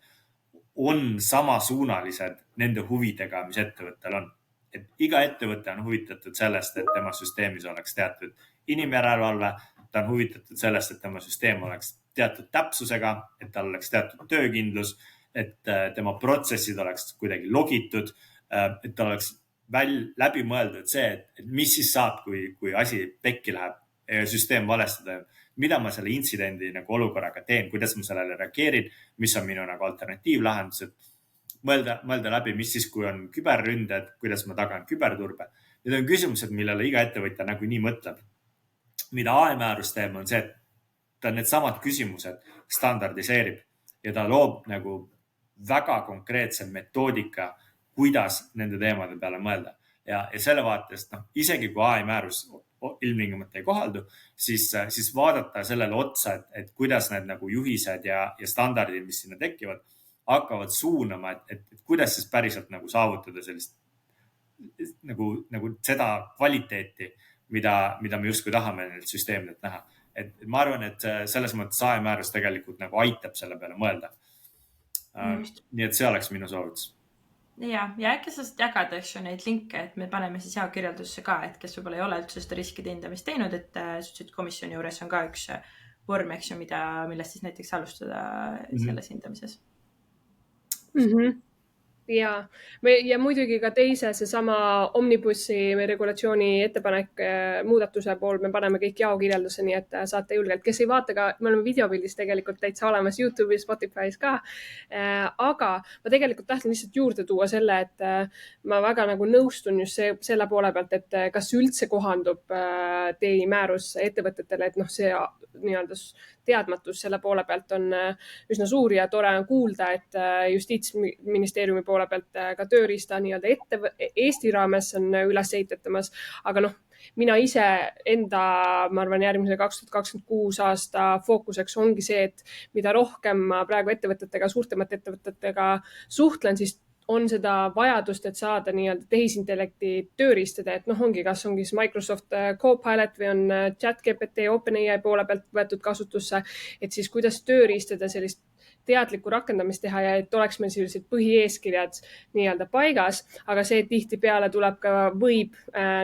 on samasuunalised nende huvidega, mis ettevõttel on. Et iga ettevõte on huvitatud sellest, et tema süsteemis oleks teatud inimjärelevalve, ta on huvitatud sellest, et tema süsteem oleks teatud täpsusega, et tal oleks teatud töökindlus, et tema protsessid oleks kuidagi logitud, et ta oleks läbi mõeldud see, et mis siis saab, kui asi pekki läheb ja süsteem valestada. Mida ma selle intsidendi nagu olukorraga teen, kuidas ma sellele reageerin, mis on minu nagu alternatiivlahendused, mõelda läbi, mis siis, kui on küberründed, kuidas ma tagan küberturbe. Need on küsimused, millele iga ettevõtja nagu nii mõtleb. Mida AI-määrus teeb, on see, et ta need samad küsimused standardiseerib ja ta loob nagu väga konkreetse metoodika, kuidas nende teemade peale mõelda. Ja selle vaatest, isegi kui AI-määrus ilmtingimata ei kohaldu, siis vaadata sellele otsa, et kuidas need nagu juhised ja standardid, mis sinna tekivad, hakkavad suunama, et kuidas siis päriselt nagu saavutada sellist nagu seda kvaliteeti, mida me justkui tahame neilt süsteemidelt näha. Et ma arvan, et selles mõttes AI-määrus tegelikult nagu aitab selle peale mõelda. Nii et see oleks minu soovitus. Ja äkki sa saad jagada neid linke, et me paneme siis kirjeldusse ka, et kes võib-olla ei ole üldse seda riskide hindamist teinud, et komisjoni juures on ka üks vorm, millest siis näiteks alustada selles hindamises. Ja muidugi ka teise seesama Omnibussi regulatsiooni ettepanek muudatuse pool me paneme kõik jaokirjelduse, nii et saate julgelt, kes ei vaata ka, me oleme videopildis tegelikult täitsa olemas YouTube'is, Spotify's ka. Aga ma tegelikult tahtsin lihtsalt juurde tuua selle, et ma väga nagu nõustun just selle poole pealt, et kas üldse kohandub TI määrus ettevõtetele, et see nii-öelda teadmatus selle poole pealt on üsna suur ja tore on kuulda, et Justiitsministeeriumi poole pealt ka tööriista nii-öelda Eesti raames on üles ehitatamas, aga mina ise enda, ma arvan, järgmise 2026 aasta fookuseks ongi see, et mida rohkem ma praegu ettevõtetega, suurtemate ettevõtetega suhtlen, siis on seda vajadust, et saada nii-öelda tehisintellekti tööriistada, et ongi, kas ongi Microsoft Copilot või on ChatGPT OpenAI poole pealt võetud kasutusse, et siis kuidas tööriistada sellist teadlikku rakendamist teha ja et oleks meil sellised põhieeskirjad nii-öelda paigas, aga see tihtipeale tuleb ka, võib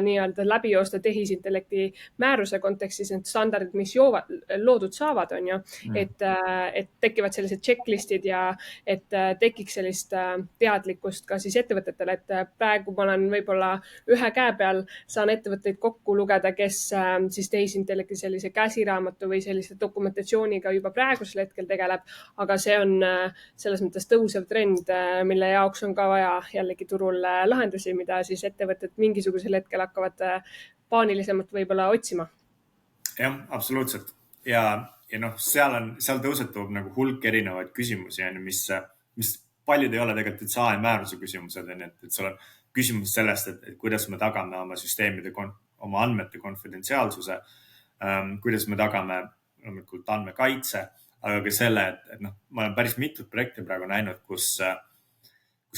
nii-öelda läbi joosta tehisintellekti määruse kontekstis need standardid, mis loodud saavad, on ju, et tekivad sellised checklistid ja et tekiks sellist teadlikkust ka siis ettevõtetele, et praegu ma olen võib-olla ühe käe peal, saan ettevõtteid kokku lugeda, kes siis tehisintellekti sellise käsiraamatu või sellise dokumentatsiooniga juba praegusel hetkel tegeleb, aga see on selles mõttes tõusev trend, mille jaoks on ka vaja jällegi turul lahendusi, mida siis ettevõtted mingisugusel hetkel hakkavad paanilisemalt võib-olla otsima. Jah, absoluutselt. Ja seal tõusetub nagu hulk erinevaid küsimusi, mis paljud ei ole tegelikult üldse AI määruse küsimused, et sul on küsimus sellest, et kuidas me tagame oma süsteemide, oma andmete konfidentsiaalsuse, kuidas me tagame andmekaitse, aga ka selle, et ma olen päris mitut projekti praegu näinud, kus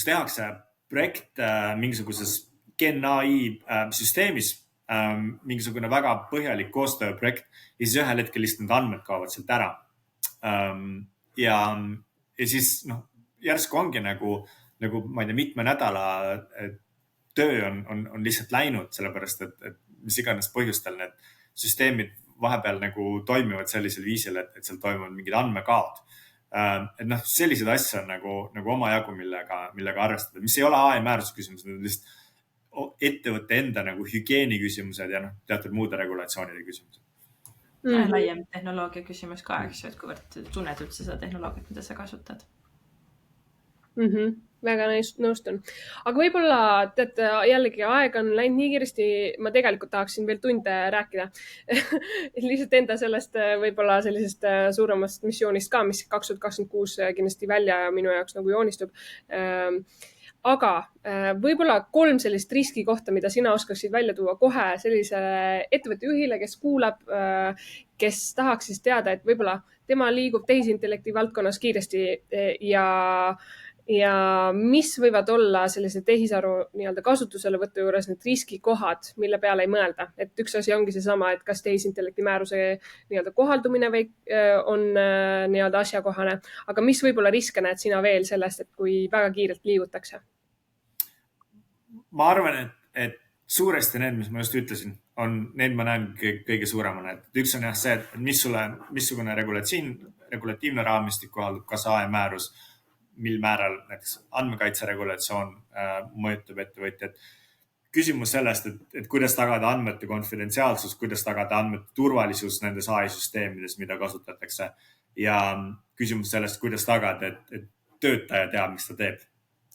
tehakse projekt mingisuguses GenAI süsteemis, mingisugune väga põhjalik koostööprojekt ja siis ühel hetkel lihtsalt need andmed kaovad sealt ära. Ja siis järsku ongi nagu ma ei tea, mitme nädala töö on lihtsalt läinud, sellepärast et mis iganes põhjustel need süsteemid vahepeal nagu toimivad sellisel viisil, et seal toimuvad mingid andmekaod. Et sellised asjad on nagu omajagu, millega arvestada, mis ei ole AI määruse küsimus, need on lihtsalt ettevõtte enda nagu hügieeni küsimused ja teatud muude regulatsioonide küsimused. Laiem tehnoloogia küsimus ka, eks ju, et kuivõrd tunned üldse seda tehnoloogiat, mida sa kasutad. Väga nõustun. Aga võib-olla, teate, jällegi aeg on läinud nii kiiresti, ma tegelikult tahaksin veel tunde rääkida. Lihtsalt enda sellest võib-olla sellisest suuremast missioonist ka, mis 2026 kindlasti välja minu jaoks nagu joonistub. Aga võib-olla 3 sellist riski kohta, mida sina oskaksid välja tuua kohe sellise ettevõtte juhile, kes kuulab, kes tahaks siis teada, et võib-olla tema liigub tehisintellekti valdkonnas kiiresti ja mis võivad olla sellise tehisaru nii-öelda kasutuselevõtu juures need riskikohad, mille peale ei mõelda. Et üks asi ongi seesama, et kas tehisintellekti määruse nii-öelda kohaldumine on nii-öelda asjakohane, aga mis võib-olla riske näed sina veel sellest, et kui väga kiirelt liigutakse? Ma arvan, et suuresti need, mis ma just ütlesin, need ma näen kõige suuremana. Et üks on jah see, et missugune regulatiivne raamistik kohaldub, kas AI määrus, mil määral näiteks andmekaitse regulatsioon mõjutab ettevõtjad. Küsimus sellest, et kuidas tagada andmete konfidentsiaalsus, kuidas tagada andmete turvalisus nendes AI-süsteemides, mida kasutatakse. Ja küsimus sellest, kuidas tagada, et töötaja teab, mis ta teeb.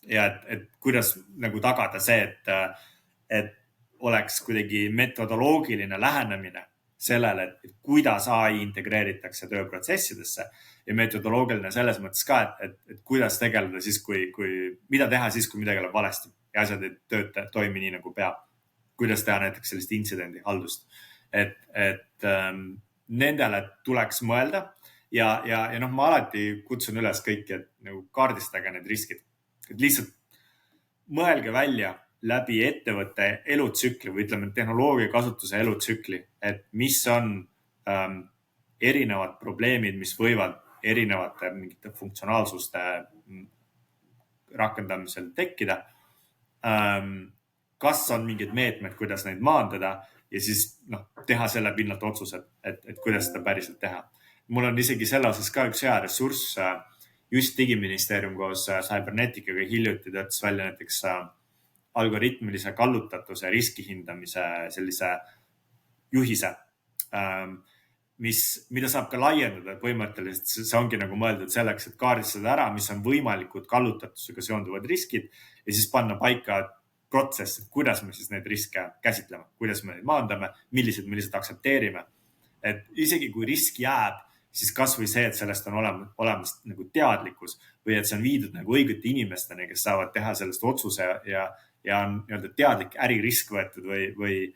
Ja et kuidas nagu tagada see, et oleks kuidagi metodoloogiline lähenemine sellele, et kuidas AI integreeritakse tööprotsessidesse ja metodoloogiline selles mõttes ka, et kuidas tegeleda siis, mida teha siis, kui midagi läheb valesti ja asjad ei toimi nii, nagu peab. Kuidas teha näiteks sellist intsidendi haldust. Et nendele tuleks mõelda ja ma alati kutsun üles kõiki, et nagu kaardistage need riskid. Et lihtsalt mõelge välja läbi ettevõtte elutsükli või ütleme tehnoloogia kasutuse elutsükli, et mis on erinevad probleemid, mis võivad erinevate mingite funktsionaalsuste rakendamisel tekkida. Kas on mingid meetmed, kuidas neid maandada ja siis teha selle pinnalt otsused, et kuidas seda päriselt teha. Mul on isegi selle osas ka üks hea ressurss, just digiministeerium koos Cyberneticaga hiljuti töötas välja näiteks algoritmilise kallutatuse riskihindamise sellise juhise, mida saab ka laiendada põhimõtteliselt. See ongi nagu mõeldud selleks, et kaardistada ära, mis on võimalikud kallutatusega seonduvad riskid ja siis panna paika protsess, et kuidas me siis neid riske käsitleme, kuidas me neid maandame, millised aktsepteerime. Et isegi kui risk jääb, siis kasvõi see, et sellest on olemas nagu teadlikkus või et see on viidud nagu õigete inimesteni, kes saavad teha sellest otsuse ja on nii-öelda teadlik äririsk võetud või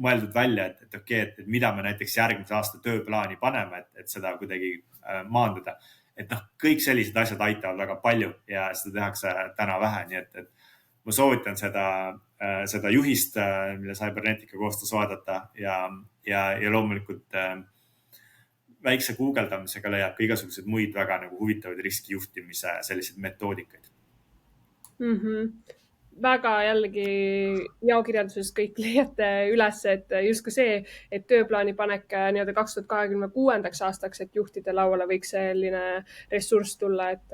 mõeldud välja, et okei, et mida me näiteks järgmise aasta tööplaani paneme, et seda kuidagi maandada. Et kõik sellised asjad aitavad väga palju ja seda tehakse täna vähe, nii et ma soovitan seda juhist, mille Cybernetica koostas vaadata ja loomulikult väikse guugeldamisega leiab ka igasuguseid muid väga nagu huvitavaid riskijuhtimise selliseid metoodikaid. Väga jällegi jaokirjanduses kõik leiate üles, et justkui see, et tööplaani panek nii-öelda 2026. aastaks, et juhtide lauale võiks selline ressurss tulla, et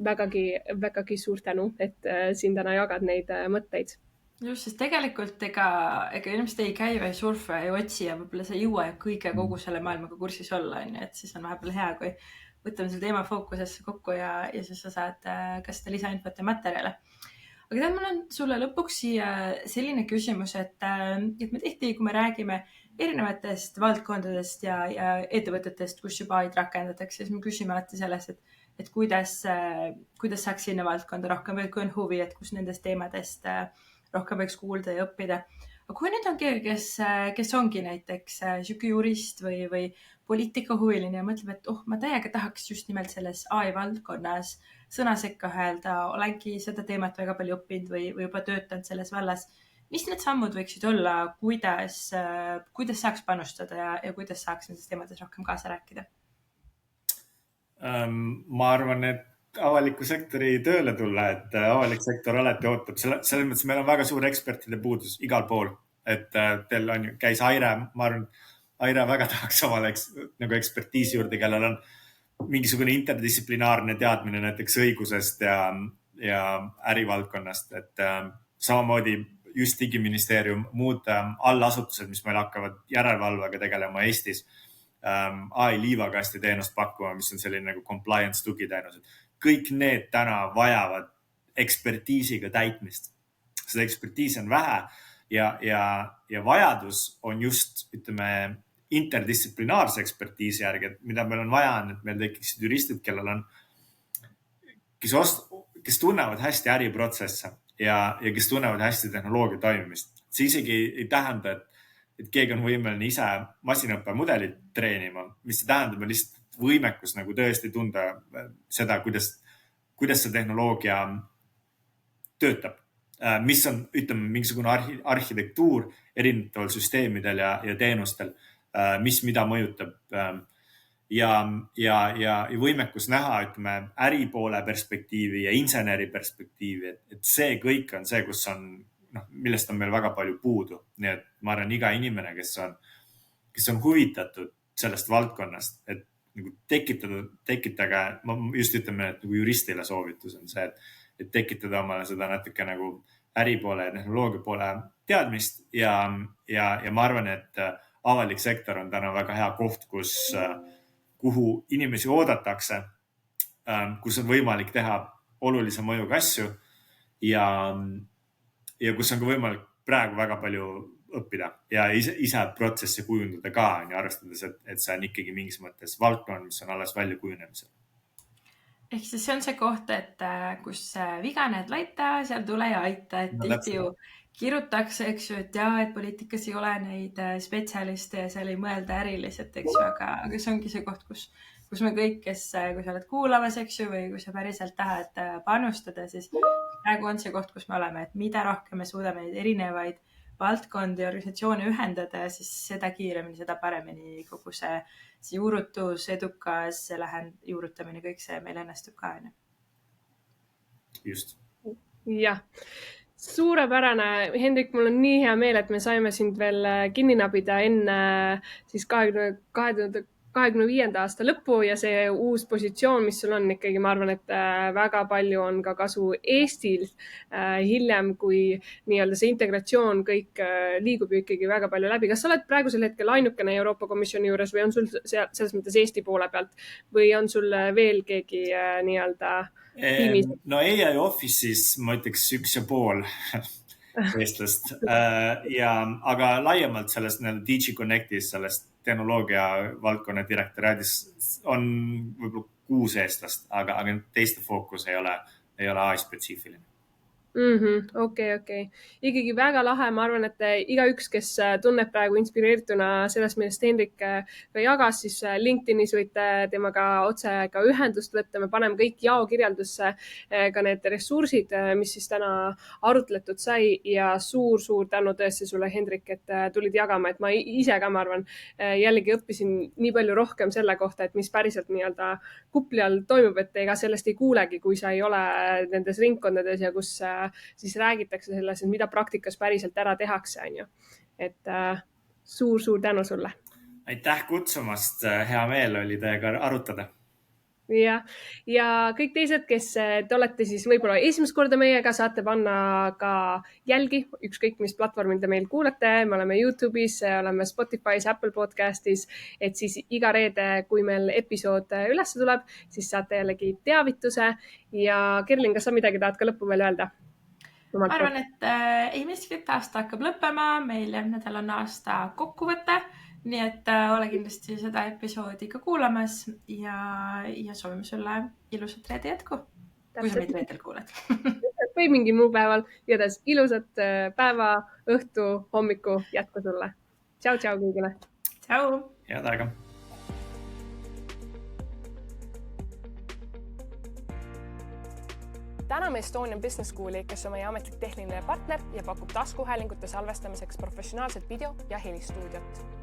vägagi suur tänu, et siin täna jagad neid mõtteid. Just, sest tegelikult ega inimesed ei käi või surfa ja otsi ja võib-olla sa ei jõua kogu selle maailmaga kursis olla, et siis on vahepeal hea, kui võtame selle teema fookusesse kokku ja siis sa saad ka seda lisainfot ja materjale. Aga tead, mul on sulle lõpuks siia selline küsimus, et me tihti, kui me räägime erinevatest valdkondadest ja ettevõtetest, kus juba AI rakendatakse, siis me küsime alati sellest, et kuidas saaks sinna valdkonda rohkem või kui on huvi, et kus nendest teemadest rohkem võiks kuulda ja õppida. Aga kui nüüd on keegi, kes ongi näiteks siuke jurist või poliitikahuviline ja mõtleb, et ma täiega tahaks just nimelt selles AI valdkonnas sõna sekka öelda, olengi seda teemat väga palju õppinud või juba töötanud selles vallas. Mis need sammud võiksid olla, kuidas saaks panustada ja kuidas saaks nendes teemades rohkem kaasa rääkida? Ma arvan, et avaliku sektori tööle tulla, et avalik sektor alati ootab. Selles mõttes meil on väga suur ekspertide puudus igal pool. Et teil käis Aire, ma arvan, Aire väga tahaks omale nagu ekspertiisi juurde, kellel on mingisugune interdistsiplinaarne teadmine näiteks õigusest ja ärivaldkonnast, et samamoodi just Digiministeerium, muud allasutused, mis meil hakkavad järelevalvega tegelema Eestis, AI liivakasti teenust pakkuma, mis on selline nagu compliance tugiteenused. Kõik need täna vajavad ekspertiisiga täitmist. Seda ekspertiisi on vähe ja vajadus on just, ütleme, interdistsiplinaarse ekspertiisi järgi, et mida meil on vaja, et meil tekiksid juristid, kellel on, kes tunnevad hästi äriprotsesse ja kes tunnevad hästi tehnoloogia toimimist. See isegi ei tähenda, et keegi on võimeline ise masinaõppemudelit treenima, mis see tähendab, on lihtsalt võimekus nagu tõesti tunda seda, kuidas see tehnoloogia töötab, mis on, ütleme, mingisugune arhitektuur erinevatel süsteemidel ja teenustel, mis mida mõjutab ja võimekus näha, ütleme, äripoole perspektiivi ja inseneri perspektiivi, et see kõik on see, kus on, millest on meil väga palju puudu. Nii et ma arvan, iga inimene, kes on huvitatud sellest valdkonnast, et nagu tekitage, ma just ütleme, et nagu juristile soovitus on see, et tekitada omale seda natuke nagu äripoole ja tehnoloogia poole teadmist ja ma arvan, et avalik sektor on täna väga hea koht, kuhu inimesi oodatakse, kus on võimalik teha olulise mõjuga asju ja kus on ka võimalik praegu väga palju õppida ja ise protsessi kujundada ka, arvestades, et see on ikkagi mingis mõttes valdkond, mis on alles välja kujunemisel. Ehk siis see on see koht, et kus viga näed laita, seal tule ja aita, et tihti ju kirutakse, eks ju, et et poliitikas ei ole neid spetsialiste ja seal ei mõelda äriliselt, eks ju, aga see ongi see koht, kus me kõik, kui sa oled kuulamas, eks ju, või kui sa päriselt tahad panustada, siis praegu on see koht, kus me oleme, et mida rohkem me suudame neid erinevaid valdkondi ja organisatsioone ühendada, siis seda kiiremini, seda paremini kogu see juurutus, edukas juurutamine, kõik see meil õnnestub ka. Just. Jah. Suurepärane. Hendrik, mul on nii hea meel, et me saime sind veel kinni nabida enne siis 2025. aasta lõppu ja see uus positsioon, mis sul on ikkagi, ma arvan, et väga palju on ka kasu Eestil hiljem, kui nii-öelda see integratsioon kõik liigub ju ikkagi väga palju läbi. Kas sa oled praegusel hetkel ainukene Euroopa Komisjoni juures või on sul selles mõttes Eesti poole pealt või on sul veel keegi nii-öelda tiimis? No AI Office'is ma ütleks 1,5 eestlast, aga laiemalt sellest DigiConnectis, sellest tehnoloogia valdkonna direktoraadis on võib-olla 6 eestlast, aga teiste fookus ei ole AI-spetsiifiline. Okei. Ikkagi väga lahe, ma arvan, et igaüks, kes tunneb praegu inspireerituna sellest, millest Henrik ka jagas, siis LinkedInis võite temaga otse ka ühendust võtta. Me paneme kõik jaokirjeldusse ka need ressursid, mis siis täna arutletud sai ja suur tänu tõesti sulle, Henrik, et tulid jagama, et ma ise ka, ma arvan, jällegi õppisin nii palju rohkem selle kohta, et mis päriselt nii-öelda kupli all toimub, et ega sellest ei kuulegi, kui sa ei ole nendes ringkondades ja kus siis räägitakse sellest, et mida praktikas päriselt ära tehakse, on ju. Et suur tänu sulle. Aitäh kutsumast, hea meel oli teiega arutada. Ja kõik teised, kes te olete siis võib-olla esimest korda meiega, saate panna ka jälgi, ükskõik mis platvormil te meil kuulate. Me oleme YouTube'is, oleme Spotify's, Apple Podcastis, et siis iga reede, kui meil episood üles tuleb, siis saate jällegi teavituse. Ja Kerlin, kas sa midagi tahad ka lõppu veel öelda? Ma arvan, et ei miskit, aasta hakkab lõppema, meil järgmine nädal on aasta kokkuvõte. Nii et ole kindlasti seda episoodi ka kuulamas ja soovime sulle ilusat reede jätku, kui sa meid reedel kuuled. Või mingi muu päeval. Igatahes ilusat päeva, õhtu, hommiku jätku sulle. Tšau kõigile. Tšau. Head aega. Täname Estonian Business Schooli, kes on meie ametlik tehniline partner ja pakub taskuhäälingute salvestamiseks professionaalset video- ja helistuudiot.